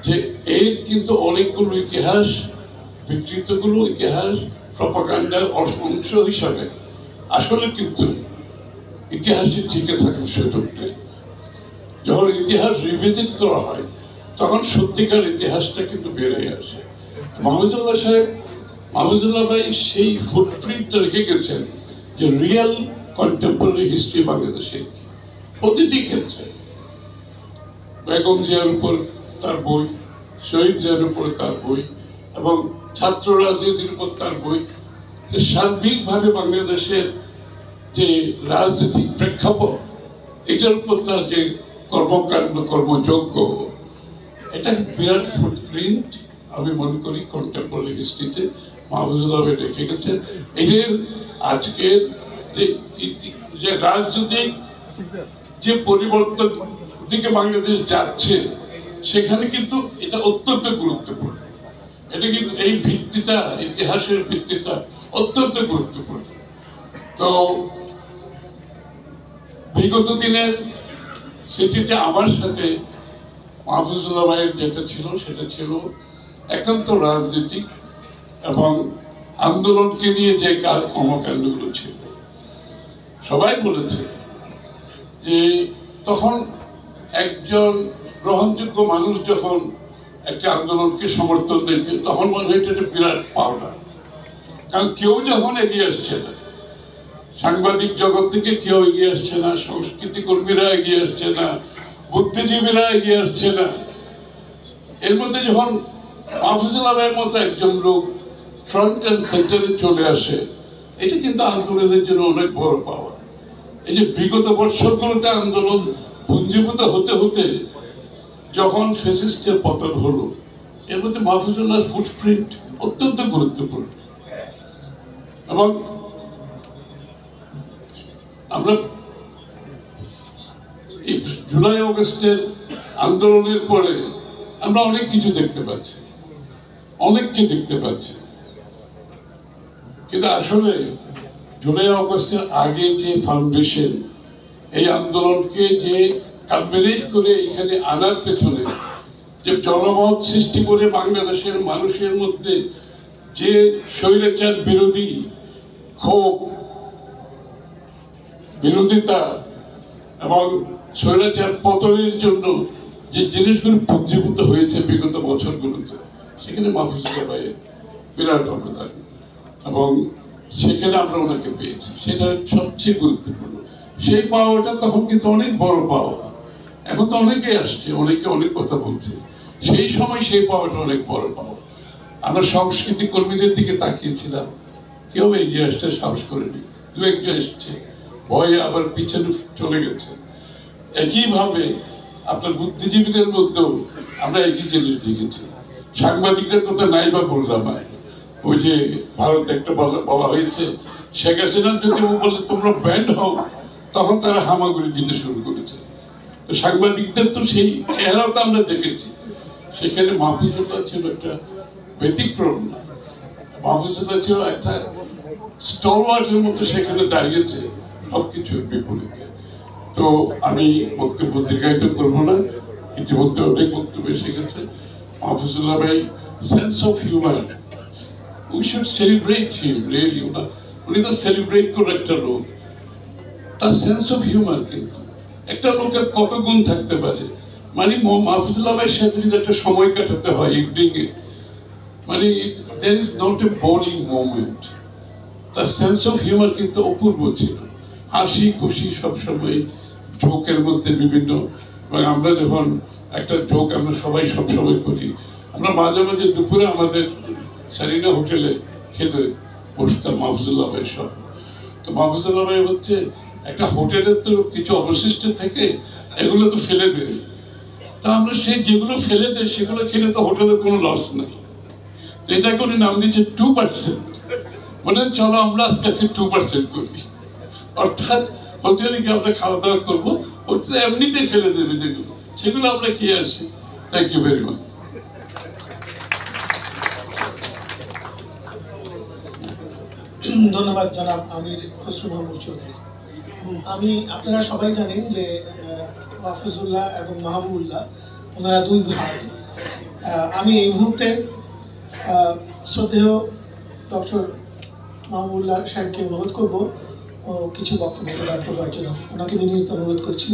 যে এর কিন্তু অনেকগুলো ইতিহাস, বিকৃতগুলো ইতিহাস প্রপাগান্ডার অংশ হিসাবে আসলে কিন্তু ইতিহাসে টিকে থাকার সুযোগ নেই। যখন ইতিহাস রিভিজিট করা হয় তখন সত্যিকার ইতিহাসটা কিন্তু বেড়ে আসে। মাহফুজুল্লাহ ভাই সেই ফুটপ্রিন্টটা রেখে গেছেন যে রিয়েল কন্টেম্পোরারি হিস্ট্রি বাংলাদেশের প্রতিটি ক্ষেত্রে। বেগম জিয়ার উপর তার বই, শহীদ জিয়ার উপর তার বই, এবং ছাত্র রাজনীতির উপর তার বই, সার্বিকভাবে বাংলাদেশের যে রাজনৈতিক প্রেক্ষাপট, এটার উপর তার যে কর্মকাণ্ড, কর্মযজ্ঞ, এটা বিরাট ফুটপ্রিন্ট আমি মনে করি কন্টেম্পোরারি হিস্ট্রিতে মাহফুজুল্লাহ ভাই রেখে গেছেন। এদের আজকের যে রাজনৈতিক যে পরিবর্তন দিকে বাংলাদেশ যাচ্ছে, সেখানে কিন্তু এটা অত্যন্ত গুরুত্বপূর্ণ। এটা কিন্তু এই ভিত্তিটা, ইতিহাসের ভিত্তিটা অত্যন্ত গুরুত্বপূর্ণ। তো বিগত দিনের স্মৃতিতে আমার সাথে মাহফুজুল্লাহ ভাইয়ের যেটা ছিল সেটা ছিল একান্ত রাজনীতিক, এবং আন্দোলনকে নিয়ে যে কর্মকাণ্ডগুলো ছিল, সবাই বলেছে যে তখন একজন গ্রহণযোগ্য মানুষ যখন একটা আন্দোলনকে সমর্থন দিয়েছে তখন মনে হয় এটা বিরাট পাওনা। কারণ কেউ যখন এগিয়ে আসছে না, সাংবাদিক জগৎ থেকে কেউ এগিয়ে আসছে না, সংস্কৃতি কর্মীরা এগিয়ে আসছে না, বুদ্ধিজীবীরা এগিয়ে আসছে না, এর মধ্যে যখন মাহফুজুল আলমের মতো একজন লোক ফ্রন্ট এন্ড সেন্টারে চলে আসে, এটা কিন্তু আন্দোলনের জন্য অনেক বড় পাওয়া। এই যে বিগত বৎসরগুলোতে আন্দোলন পুঞ্জীভূত হতে হতে যখন ফ্যাসিস্টের পতন হলো, এর মধ্যে মাহফুজুল্লাহর ফুটপ্রিন্ট অত্যন্ত গুরুত্বপূর্ণ। এবং আমরা এই জুলাই অগস্টের আন্দোলনের পরে আমরা অনেক কিছু দেখতে পাচ্ছি, অনেককে দেখতে পাচ্ছি, কিন্তু আসলে জুলাই অগস্টের আগে যে ফাউন্ডেশন এই আন্দোলনকে যে কালমিনেট করে এখানে আনার পেছনে যে জনমত সৃষ্টি করে বাংলাদেশের মানুষের মধ্যে যে স্বৈরাচার বিরোধী ক্ষোভ, বিরোধিতা এবং স্বৈরাচার পতনের জন্য যে জিনিসগুলো পুঞ্জীভূত হয়েছে বিগত বছরগুলোতে, সেখানে মাহফুজুল্লাহ ভাইয়ের বিরাট অবদান, এবং সেখানে আমরা ওনাকে পেয়েছি, সেটা সবচেয়ে গুরুত্বপূর্ণ। সেই পাওয়াটা তখন কিন্তু অনেক বড় পাওয়া। এখন তো অনেকে আসছে, অনেকে অনেক কথা বলছে, সেই সময় সেই পাওয়াটা অনেক বড় পাওয়া। আমরা সংস্কৃতি কর্মীদের দিকে তাকিয়েছিলাম, কেউ এগিয়ে আসতে সাহস করেনি, দু একজন এসছে, ভয়ে আবার পিছনে চলে গেছে। একইভাবে আপনার বুদ্ধিজীবীদের মধ্যেও আমরা একই জিনিস দেখেছি। সাংবাদিকদের কথা নাই বা বললাম, ওই যে ভারতে একটা বলা হয়েছে শেখ হাসিনা যদি বলে তোমরা ব্যান্ড হও, তখন তারা হামাগুড়ি দিতে শুরু করেছে। তো সাংবাদিকদের তো সেই চেহারাটা আমরা দেখেছি। সেখানে মাহফুজুল্লাহ ছিল একটা ব্যতিক্রম না, মাহফুজুল্লাহ ছিল একটা স্টলওয়ার্টের মতো সেখানে দাঁড়িয়েছে সবকিছুর বিপরীতে। তো আমি বক্তব্য দীর্ঘায়িত করবো না, ইতিমধ্যে অনেক বক্তব্য এসে গেছে। মাহফুজুল্লাহ ভাই sense of humour, we should celebrate him really. উনি তো সেলিব্রেট করে একটা লোক, তার সেন্স অফ হিউমার কিন্তু একটা লোকের কত গুণ থাকতে পারে। মানে মাহফুজুল্লাহ ভাইয়ের সাথে যদি একটা সময় কাটাতে হয় ইভিনিং এ, মানে there is not a boring moment. তার সেন্স অফ হিউমার কিন্তু অপূর্ব ছিল, হাসি খুশি সবসময়, জোকের মধ্যে বিভিন্ন। এবং আমরা যখন একটা জোক আমরা সবাই সবসময় করি, আমরা মাঝে মাঝে দুপুরে আমাদের সারিনা হোটেলে খেতে বসতাম মাহফুজুল্লাহ ভাইয়ের সব। তো মাহফুজুল্লাহ ভাই হচ্ছে একটা হোটেলের তো কিছু অবশিষ্ট থেকে এগুলো তো ফেলে দেয়, তা আমরা সেই যেগুলো ফেলে দেয় সেগুলো খেলে তো হোটেলের কোনো লস নাই। তো এটা করে নাম দিচ্ছে 2%। মানে চলো আমরা আজকে 2% করি, অর্থাৎ হোটেলে গিয়ে আমরা খাওয়া দাওয়া করবো, হোটেলে এমনিতেই ফেলে দেবে যেগুলো, সেগুলো আমরা খেয়ে আসি। Thank you very much. ধন্যবাদ জনাব আমির খসরু মাহমুদ চৌধুরী। আপনারা সবাই জানেন যে মাহফুজুল্লাহ এবং মাহবুবুল্লাহ ওনারা দুই ভাই। আমি এই মুহূর্তে শ্রদ্ধেয় ডক্টর মাহবুবুল্লাহ সাহেবকে অনুরোধ করব কিছু বক্তব্য প্রদান করার জন্য। ওনাকে বিনীত অনুরোধ করছি।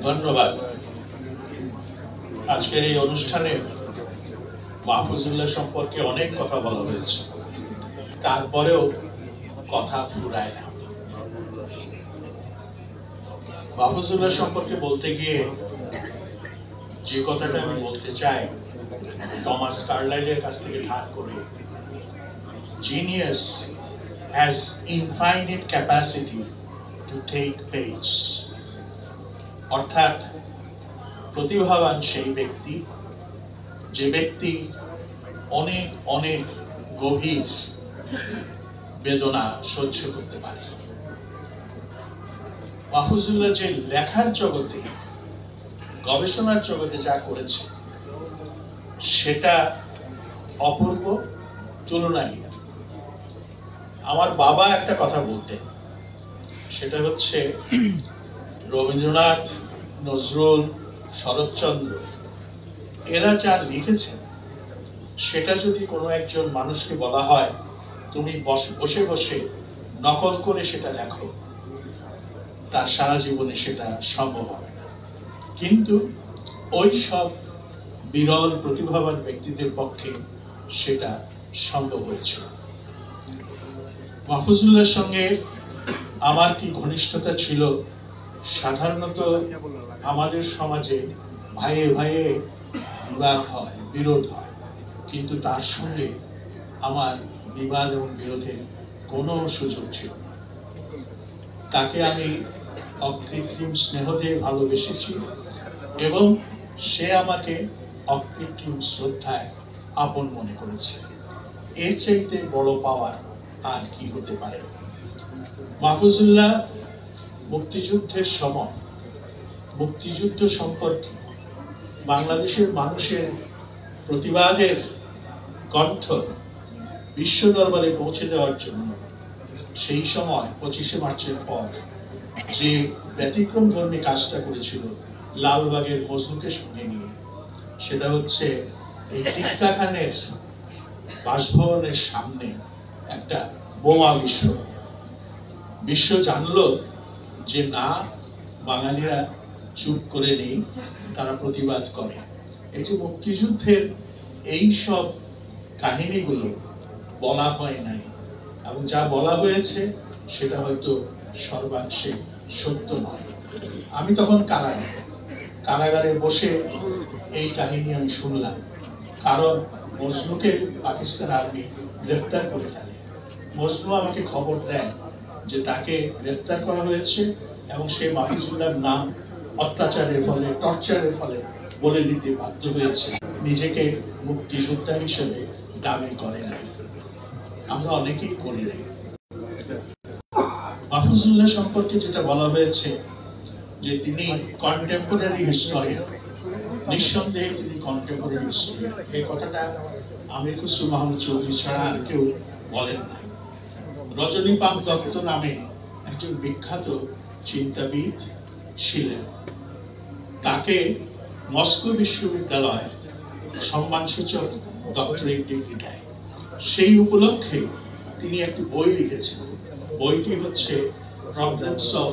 ধন্যবাদ। আজকের এই অনুষ্ঠানে মাহফুজুল্লাহ সম্পর্কে অনেক কথা বলা হয়েছে, তারপরেও কথা ফুরায় না। মাহফুজুল্লাহ সম্পর্কে বলতে গিয়ে যে কথাটা আমি বলতে চাই, টমাস কার্লাইলের কাছ থেকে ধার করে, genius has infinite capacity to take page. অর্থাৎ প্রতিভাবান সেই ব্যক্তি যে ব্যক্তি অনেক অনেক গভীর বেদনা সহ্য করতে পারে। মাহফুজুল্লাহ যে লেখার জগতে, গবেষণার জগতে যা করেছে সেটা অপূর্ব তুলনাহীন। আমার বাবা একটা কথা বলতেন, সেটা হচ্ছে রবীন্দ্রনাথ, নজরুল, শরৎচন্দ্র এরা যা লিখেছেন সেটা যদি কোনো একজন মানুষকে বলা হয় তুমি বসে বসে নকল করে সেটা লেখো, তার সারা জীবনে সেটা সম্ভব হবে না। কিন্তু ওই সব বিরল প্রতিভাবান ব্যক্তিদের পক্ষে সেটা সম্ভব হয়েছিল। মাহফুজুল্লাহর সঙ্গে আমার কি ঘনিষ্ঠতা ছিল, সাধারণত আমাদের সমাজে ভাইয়ে ভাইয়ে বিবাদ হয়, বিরোধ হয়, কিন্তু তার সঙ্গে আমার বিবাদ এবং বিরোধের কোনো সুযোগ ছিল না। তাকে আমি অকৃত্রিম স্নেহ দিয়ে ভালোবেসেছি এবং সে আমাকে অকৃত্রিম শ্রদ্ধায় আপন মনে করেছে। এর চাইতে বড় পাওয়ার আর কি হতে পারে? মাহফুজুল্লাহ মুক্তিযুদ্ধের সময় মুক্তিযুদ্ধ সম্পর্কে বাংলাদেশের মানুষের প্রতিবাদের কণ্ঠ বিশ্ব দরবারে পৌঁছে দেওয়ার জন্য সেই সময় 25শে মার্চের পর যে ব্যতিক্রম ধর্মী কাজটা করেছিল লালবাগের মজনুকে সঙ্গে নিয়ে, সেটা হচ্ছে এই টিক্কা খানের বাসভবনের সামনে একটা বোমা বিস্ফোরণ। বিশ্ব জানলো যে না, বাঙালিরা চুপ করে নেই, তারা প্রতিবাদ করে। এই যে মুক্তিযুদ্ধের এই সব কাহিনীগুলো বলা হয় নাই, এবং যা বলা হয়েছে সেটা হয়তো সর্বাংশে সত্য নয়। আমি তখন কারাগারে বসে এই কাহিনী আমি শুনলাম, কারণ মজনুকে পাকিস্তান আর্মি গ্রেফতার করে ফেলে। মজনু আমাকে খবর দেয় যে তাকে গ্রেফতার করা হয়েছে এবং সে মাহফুজুল্লাহর নাম অত্যাচারের ফলে, টর্চারের ফলে বলে দিতে বাধ্য হয়েছে, নিজেকে মুক্তিযোদ্ধা হিসেবে দাবি করে নাই। আমরা অনেকেই করি নাই। মাহফুজুল্লাহ সম্পর্কে যেটা বলা হয়েছে যে তিনি কন্টেম্পোরারি হিস্টোরিয়ান, নিঃসন্দেহে তিনি কন্টেম্পোরারি হিস্টোরিয়ান। এই কথাটা আমির খুসরো মাহমুদ চৌধুরী ছাড়া আর কেউ বলেন না। রজনীকান্ত দত্ত নামে একজন বিখ্যাত চিন্তাবিদ ছিলেন, তাকে মস্কো বিশ্ববিদ্যালয় সম্মানসূচক ডক্টরেট ডিগ্রি দেয়। সেই উপলক্ষে তিনি একটি বই লিখেছেন। বইটি হচ্ছে প্রবলেমস অফ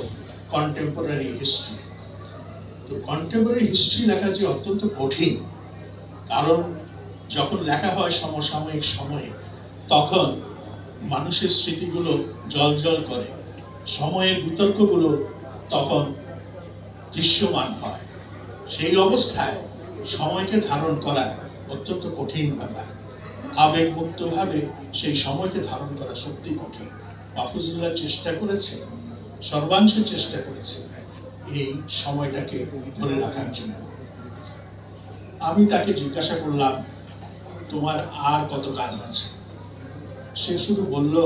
কন্টেম্পোরারি হিস্ট্রি। তো কন্টেম্পোরারি হিস্ট্রি লেখা যে অত্যন্ত কঠিন, কারণ যখন লেখা হয় সমসাময়িক সময়ে তখন মানুষের স্মৃতিগুলো জ্বলজ্বল করে, সময়ের বিতর্কগুলো তখন দৃশ্যমান হয়। সেই অবস্থায় সময়কে ধারণ করা অত্যন্ত কঠিন ব্যাপার। আবেগমুক্তভাবে সেই সময়কে ধারণ করা সত্যি কঠিন। মাহফুজুল্লাহ চেষ্টা করেছে, সর্বাংশে চেষ্টা করেছে এই সময়টাকে ধরে রাখার জন্য। আমি তাকে জিজ্ঞাসা করলাম, তোমার আর কত কাজ আছে? সে শুধু বলল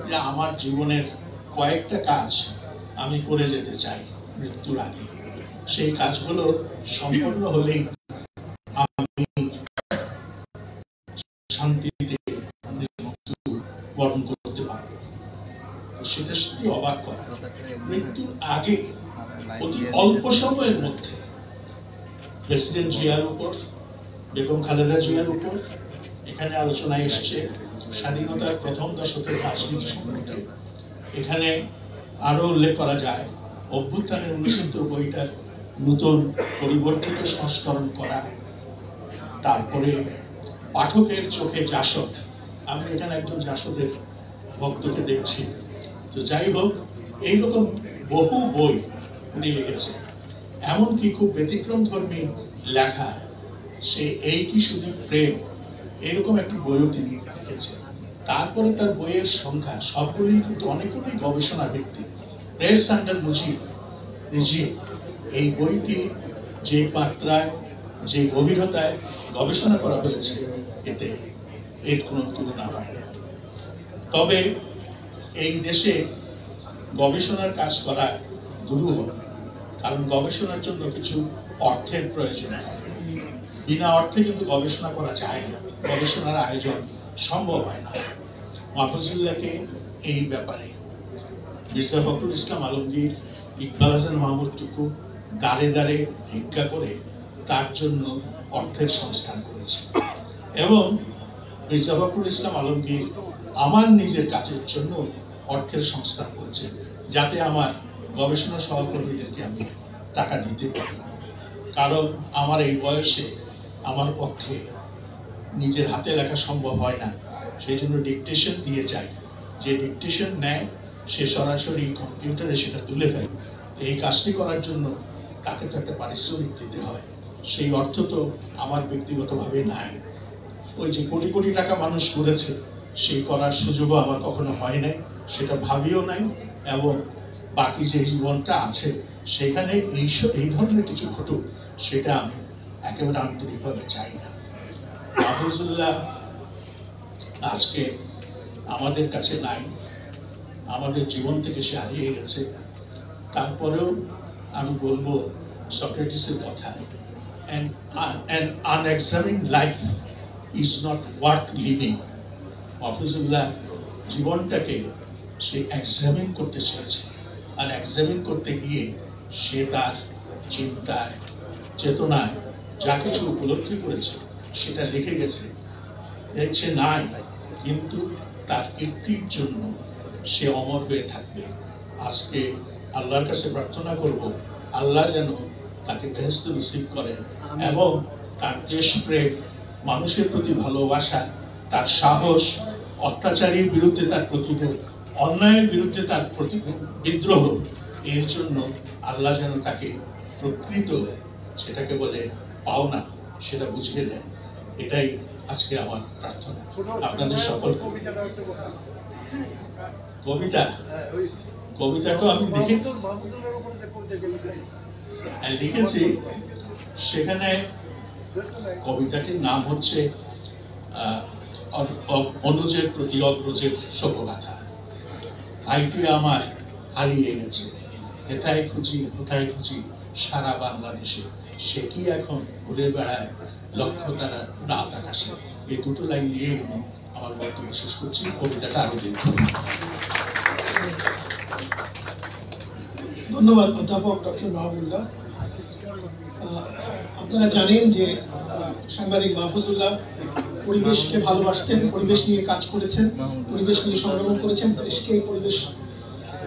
যে আমার জীবনের কয়েকটা কাজ আমি করে যেতে চাই মৃত্যুর আগে। সেই কাজগুলো সম্পন্ন হলেই আমি শান্তিতে মৃত্যু বরণ করতে পারবো। সেটা শুধু অবাক করে, মৃত্যুর আগে অতি অল্প সময়ের মধ্যে প্রেসিডেন্ট জিয়ার উপর, বেগম খালেদা জিয়ার উপর, এখানে আলোচনায় এসছে স্বাধীনতার প্রথম দশকের রাজনীতি সম্পর্কে। এখানে আরো উল্লেখ করা যায় অভ্যুত্থানের 69 বইটার নতুন পরিবর্তিত সংস্করণ করা, তারপরে পাঠকের চোখে জাসদ। আমি এখানে একজন জাসদের ভক্তকে দেখছি। তো যাই হোক, এইরকম বহু বই উনি লিখেছেন। এমনকি খুব ব্যতিক্রম ধর্মী লেখা, সে এই কি শুধু প্রেম, এরকম একটি বইও তিনি লিখেছেন। তারপরে তার বইয়ের সংখ্যা সবগুলি কিন্তু অনেকগুলি গবেষণা ভিত্তিক। প্রেস আন্ডার মুজিব রিজিম, এই বইটি যে মাত্রায়, যে গভীরতায় গবেষণা করা হয়েছে, এতে এর কোনো তুলনা হয় না। তবে এই দেশে গবেষণার কাজ করা দুরূহ, কারণ গবেষণার জন্য কিছু অর্থের প্রয়োজন হয়। বিনা অর্থে কিন্তু গবেষণা করা যায় না, গবেষণার আয়োজন সম্ভব হয় না। মাহফুজুল্লাহকে এই ব্যাপারে মির্জা ফখরুল ইসলাম আলমগীর, ইকবাল হাসান মাহমুদ টুকু দাঁড়ে দাঁড়ে ভিক্ষা করে তার জন্য অর্থের সংস্থান করেছে, এবং মির্জা ফখরুল ইসলাম আলমগীর আমার নিজের কাজের জন্য অর্থের সংস্থান করেছে, যাতে আমার গবেষণা সহকর্মীদেরকে আমি টাকা দিতে পারি। কারণ আমার এই বয়সে আমার পক্ষে নিজের হাতে লেখা সম্ভব হয় না, সেই জন্য ডিকটেশন দিয়ে যাই। যে ডিকটেশন নেয় সে সরাসরি কম্পিউটারে সেটা তুলে ফেলে। এই কাজটি করার জন্য তাকে তো একটা পারিশ্রমিক দিতে হয়, সেই অর্থ তো আমার ব্যক্তিগতভাবে নাই। ওই যে কোটি কোটি টাকা মানুষ করেছে, সেই করার সুযোগও আমার কখনো হয় নাই, সেটা ভাবিও নাই, এবং বাকি যে জীবনটা আছে সেখানে এই ধরনের কিছু ঘটুক সেটা আমি একেবারে আন্তরিকভাবে চাই না। মাহফুজুল্লাহ আজকে আমাদের কাছে নাই, আমাদের জীবন থেকে সে হারিয়ে গেছে। তারপরেও আমি বলবো সক্রেটিসের কথা, an unexamined life is not worth living. Mahfuzullah জীবনটাকে সে এক্সামিন করতে চেয়েছে, আর এক্সামিন করতে গিয়ে সে তার চিন্তায় চেতনায় যা কিছু উপলব্ধি করেছে সেটা লিখে গেছে। দেখছে নাই, কিন্তু তার কীর্তির জন্য সে অমর হয়ে থাকবে। আজকে আল্লাহর কাছে প্রার্থনা করব, আল্লাহ যেন তাকে বেহেশতে নসিব করেন, এবং তার দেশপ্রেম, মানুষের প্রতি ভালোবাসা, তার সাহস, অত্যাচারীর বিরুদ্ধে তার প্রতিরোধ, অন্যায়ের বিরুদ্ধে তার বিদ্রোহ, এর জন্য আল্লাহ যেন তাকে প্রকৃত, সেটাকে বলে পাওনা, সেটা বুঝিয়ে দেন। এটাই আজকে আমার প্রার্থনা আপনাদের সকলকে। কবিতাটা আমি লিখেছি, সেখানে কবিতাটির নাম হচ্ছে অনুজের প্রতি অগ্রজের শোকগাথা। ভাইটি আমার হারিয়ে গেছে, হেথায় খুঁজি কোথায় খুঁজি সারা বাংলাদেশে, সে কি এখন ঘুরে বেড়ায় লক্ষ্য তারা রাত আকাশে। এই দুটো লাইন নিয়ে আমি আমার বক্তব্য শেষ করছি। কবিতাটা আরো দেখুন। ধন্যবাদ অধ্যাপক ডক্টর মাহবুবুল্লাহ। আপনারা জানেন যে সাংবাদিক মাহফুজুল্লাহ পরিবেশকে ভালোবাসতেন, পরিবেশ নিয়ে কাজ করেছেন, পরিবেশ নিয়ে সংগ্রাম করেছেন,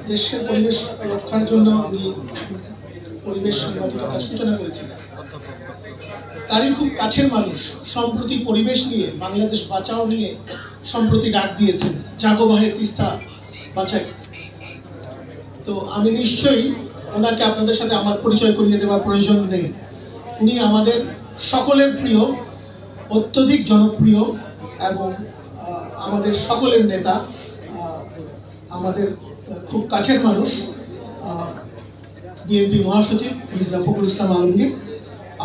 দেশের পরিবেশ রক্ষার জন্য উনি পরিবেশ সাংবাদিকতার সূচনা করেছিলেন। তারই খুব কাছের মানুষ সম্প্রতি পরিবেশ নিয়ে, বাংলাদেশ বাঁচাও নিয়ে সম্প্রতি ডাক দিয়েছেন, জাগো ভাইয়ের তিস্তা বাঁচাই। তো আমি নিশ্চয়ই ওনাকে আপনাদের সাথে আমার পরিচয় করিয়ে দেওয়ার প্রয়োজন নেই। উনি আমাদের সকলের প্রিয়, অত্যধিক জনপ্রিয়, এবং আমাদের সকলের নেতা, আমাদের খুব কাছের মানুষ, বিএনপি মহাসচিব মির্জা ফখরুল ইসলাম আলমগীর।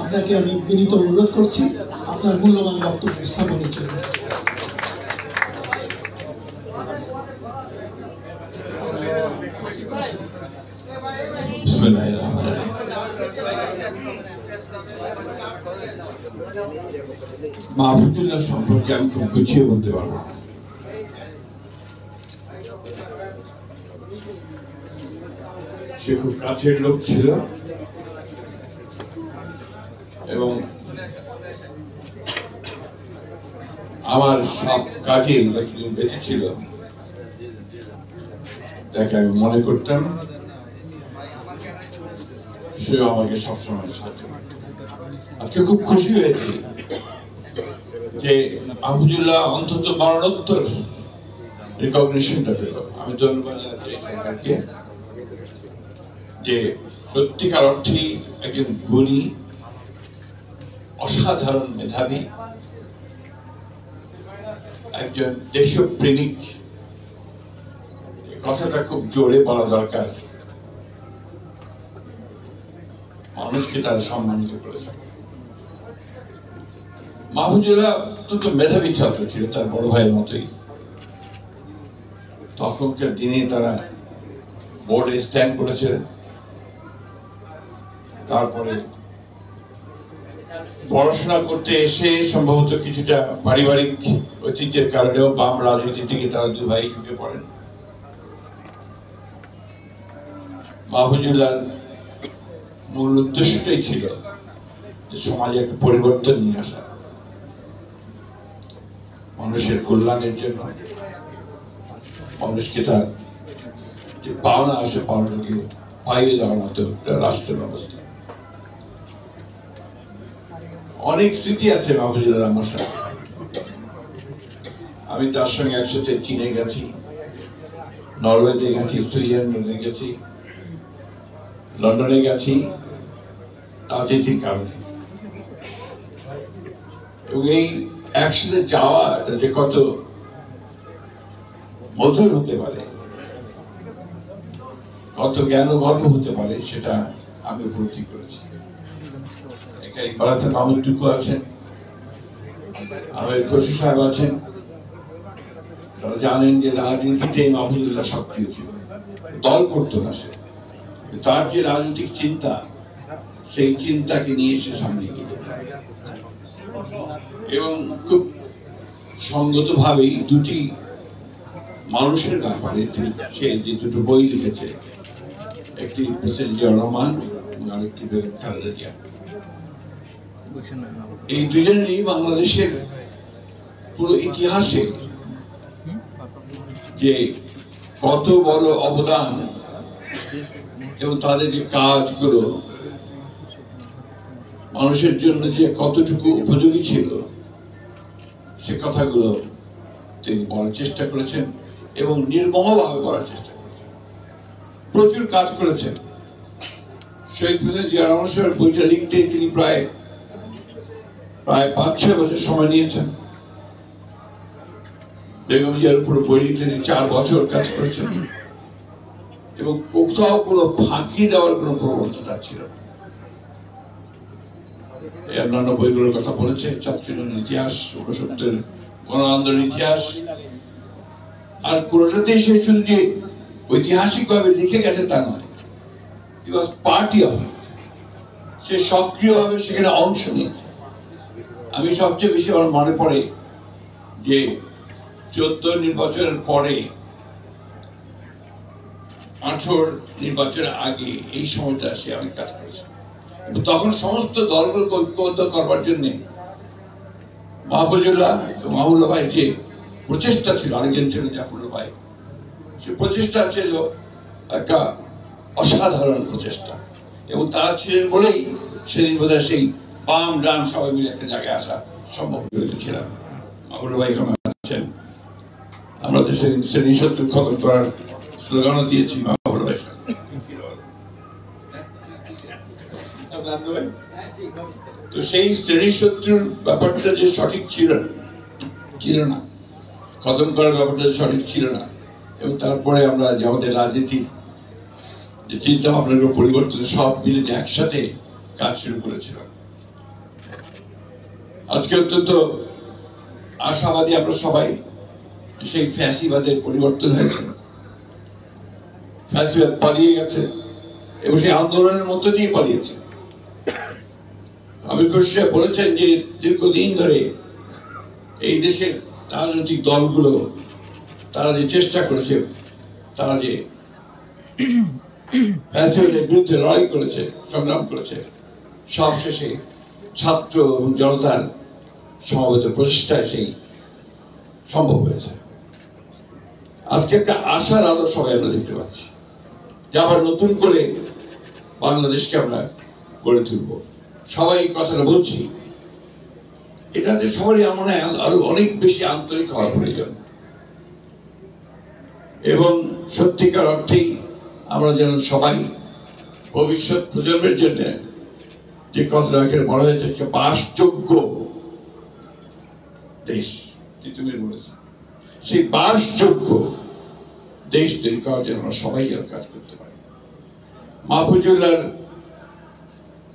আপনাকে আমি বিনীত অনুরোধ করছি আপনার মূল্যবান বক্তব্য স্থাপনের জন্য। মাহফুজুল্লাহ সম্পর্কে আমি খুব গুছিয়ে বলতে পারবো। সে খুব কাছের লোক ছিল, এবং আমার সব কাজে বেঁচে ছিল, যাকে আমি মনে করতাম সে আমাকে সবসময় সাহায্য করত। আজকে খুব খুশি হয়েছি যে মাহফুজুল্লাহ অন্তত মরণোত্তর রিকগনিশনটা পেল। আমি ধন্যবাদ জানাচ্ছি সরকারকে, যে সত্যিকার অর্থেই একজন গুণী, অসাধারণ মেধাবী, একজন দেশপ্রেমিক। কথাটা খুব জোরে বলা দরকার, মানুষকে তারা সম্মানিত করেছে। মাহফুজুল্লাহ অত্যন্ত মেধাবী ছাত্র ছিল, তার বড় ভাইয়ের মতোই। তখনকার দিনে তারা বোর্ডে স্ট্যান্ড করেছে, তারপরে পড়াশোনা করতে এসে সম্ভবত কিছুটা পারিবারিক ঐতিহ্যের কারণেও বাম রাজনীতির দিকে তারা দুই ভাই ঢুকে পড়েন। মাহফুজুল্লাহর মূল উদ্দেশ্যটাই ছিল যে সমাজে একটা পরিবর্তন নিয়ে আসা, মানুষের কল্যাণের জন্য, মানুষকে তার যে পাওনা আসে পাওনাকে পাইয়ে দেওয়ার মতো একটা রাষ্ট্র ব্যবস্থা। অনেক স্মৃতি আছে মাহফুজুল্লাহর আমার সাথে। আমি তার সঙ্গে একসাথে চীনে গেছি, নরওয়েতে গেছি, সুইজারল্যান্ডে গেছি, লন্ডনে গেছি রাজনীতির কারণে। এবং এই একসাথে যাওয়া যে কত মধুর হতে পারে, কত জ্ঞান গর্ব হতে পারে, সেটা আমি উপলব্ধি করেছি। এখানে বারাতে মাহমুদ টুকু আছেন, আমির খসরু সাহেব আছেন, তারা জানেন যে রাজনীতিতে মাহফুজুল্লাহ সক্রিয় ছিল, দল করতো না সে। তার যে রাজনৈতিক চিন্তা, সেই চিন্তাকে নিয়ে এসে সামনে এগিয়ে এবং খুব সঙ্গত ভাবেই দুটি মানুষের ব্যাপারে সে যে দুটো বই লিখেছে, একটি প্রেসিডেন্ট জিয়াউর রহমান এবং আরেকটি বেগম খালেদা জিয়া। এই দুজনেরই বাংলাদেশের পুরো ইতিহাসে যে কত বড় অবদান এবং তাদের যে কাজগুলো মানুষের জন্য যে কতটুকু উপযোগী ছিল, সে কথাগুলো তিনি বলার চেষ্টা করেছেন এবং নির্মমভাবে বলার চেষ্টা করেছেন। প্রচুর কাজ করেছেন। শহীদ প্রেসিডেন্ট জিয়াউর রহমান সাহেবের বইটা লিখতে তিনি প্রায় 5-6 বছর সময় নিয়েছেন। বেগম জিয়ার উপর বই লিখতে 4 বছর কাজ করেছেন এবং কোথাও কোনো ফাঁকি দেওয়ার কোনো প্রবণতা ছিল না। অন্যান্য বইগুলোর কথা বলেছে, ছাত্র ইতিহাস, ৬৯ গণ আন্দোলনের ইতিহাস, আর কোনোটাতে সে শুধু যে ঐতিহাসিক ভাবে লিখে গেছে তা নয়, হি ওয়াজ পার্টি অফ ইট। সে সক্রিয়ভাবে সেখানে অংশ নিয়েছে। আমি সবচেয়ে বেশি আমার মনে পড়ে যে 14 নির্বাচনের পরে 18 নির্বাচনের আগে এই সময়টা সে অনেক কাজ করেছে। তখন সমস্ত দলগুলোকে ঐক্যবদ্ধ করবার জন্য মাহফুজুল্লাহ মাহমুদুল্লাহ ভাই যে প্রচেষ্টা ছিল, আরেকজন ছিলেন জাফরুল্লাহ ভাই, সে প্রচেষ্টা ছিল একটা অসাধারণ প্রচেষ্টা এবং তারা ছিলেন বলেই সেদিন বোধহয় সেই বাম ডান সবাই মিলে একটা জায়গায় আসা সম্ভব হয়েছিলাম। মাহমুদুল্লাহ ভাই এখানে আছেন। আমরা তো সেদিন শ্রেণী শত্রু খতম করার স্লোগানও দিয়েছি মাহমুদুল্লাহ ভাই। তো সেই শ্রেণী শত্রুর ব্যাপারটা যে সঠিক ছিল না, খতম করার ব্যাপারটা সঠিক ছিল না, এবং তারপরে আমরা যে আমাদের রাজনীতির যে চিন্তা ভাবনার পরিবর্তন সব মিলে যে একসাথে কাজ শুরু করেছিলাম। আজকে অত্যন্ত আশাবাদী আমরা সবাই। সেই ফ্যাসিবাদের পরিবর্তন হয়েছে, ফ্যাসিবাদ পালিয়ে গেছে এবং সেই আন্দোলনের মধ্য দিয়ে পালিয়েছে। আমির খসরু সাহেব বলেছেন যে দীর্ঘদিন ধরে এই দেশের রাজনৈতিক দলগুলো তারা যে চেষ্টা করেছে, তারা যে ফ্যাসিবাদের বিরুদ্ধে লড়াই করেছে, সংগ্রাম করেছে, সব শেষে ছাত্র এবং জনতার সমবেত প্রচেষ্টায় সেই সম্ভব হয়েছে। আজকে একটা আশার আলো সবাই আমরা দেখতে পাচ্ছি যে আবার নতুন করে বাংলাদেশকে আমরা গড়ে তুলব। সবাই এই কথাটা বলছি, এটাতে সবারই আমার আরো অনেক বেশি আন্তরিক হওয়ার প্রয়োজন এবং সত্যিকার অর্থেই আমরা যেন সবাই ভবিষ্যৎ প্রজন্মের জন্য যে কথাটা বলা হয়েছে বাসযোগ্য দেশ, তিতুমির বলেছে, সেই বাসযোগ্য দেশ তৈরি করার জন্য আমরা সবাই যেন কাজ করতে পারি। মাহফুজুল্লাহর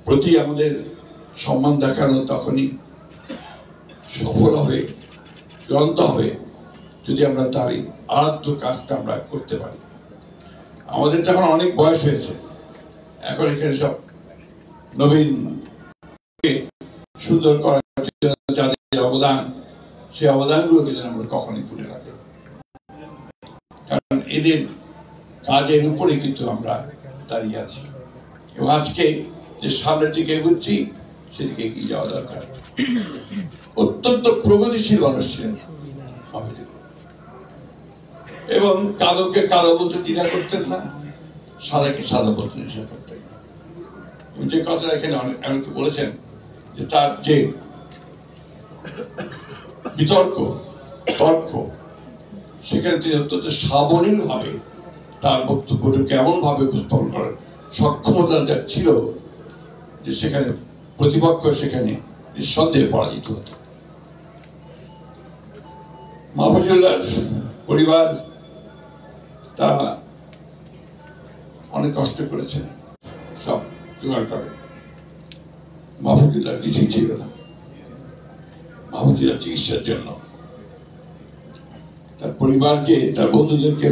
প্রতি আমাদের সম্মান দেখানো তখনই সফল হবে, চূড়ান্ত হবে, যদি আমরা তার এই আরাধ্য কাজটা আমরা করতে পারি। আমাদের তো এখন অনেক বয়স হয়েছে, এখন এখানে সব নবীন সুন্দর করার জন্য যাদের অবদান, সেই অবদানগুলোকে যেন আমরা কখনোই ভুলে রাখি, কারণ এদের কাজের উপরে কিন্তু আমরা দাঁড়িয়ে আছি এবং আজকে যে সামনের দিকে এগোচ্ছি সেদিকে এগিয়ে যাওয়া দরকার। অত্যন্ত প্রগতিশীল মানুষ ছিলেন এবং কালোকে কালো বলতে দ্বিধা করতেন না, সাদাকে সাদা বলতে নিষেধ করতেন। যে কথাটা এখানে অনেকে বলেছেন যে তার যে তর্ক সেখানে তিনি অত্যন্ত সাবলীল ভাবে তার বক্তব্যটাকে এমন ভাবে উপস্থাপন করার সক্ষমতা যা ছিল যে সেখানে প্রতিপক্ষ সেখানে নিঃসন্দেহে পরাজিত হতো। মাহফুজুল্লাহর পরিবার তারা অনেক কষ্ট করেছেন, সব জোগাড় করে। মাহফুজুল্লাহর কিছুই ছিল না। মাহফুজুল্লাহ চিকিৎসার জন্য তার পরিবারকে, তার বন্ধুদেরকে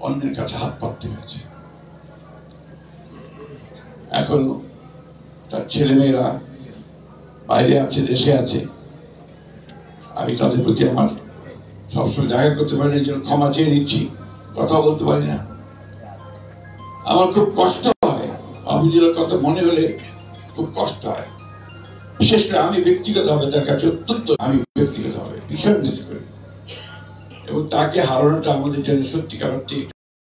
অন্যের কাছে হাত পাততে হয়েছে। এখন তার ছেলেমেয়েরা বাইরে আছে, দেশে আছে। আমি তাদের প্রতি আমার সবসময় জায়গা করতে পারি না, যেন ক্ষমা চেয়ে নিচ্ছি, কথা বলতে পারি না। আমার খুব কষ্ট হয়, মাহফুজুল্লাহর কথা মনে হলে খুব কষ্ট হয়। বিশেষ করে আমি ব্যক্তিগতভাবে তার কাছে আমি ব্যক্তিগতভাবে ভীষণ মিস করি এবং তাকে হারানোটা আমাদের জন্য সত্যিকার অর্থে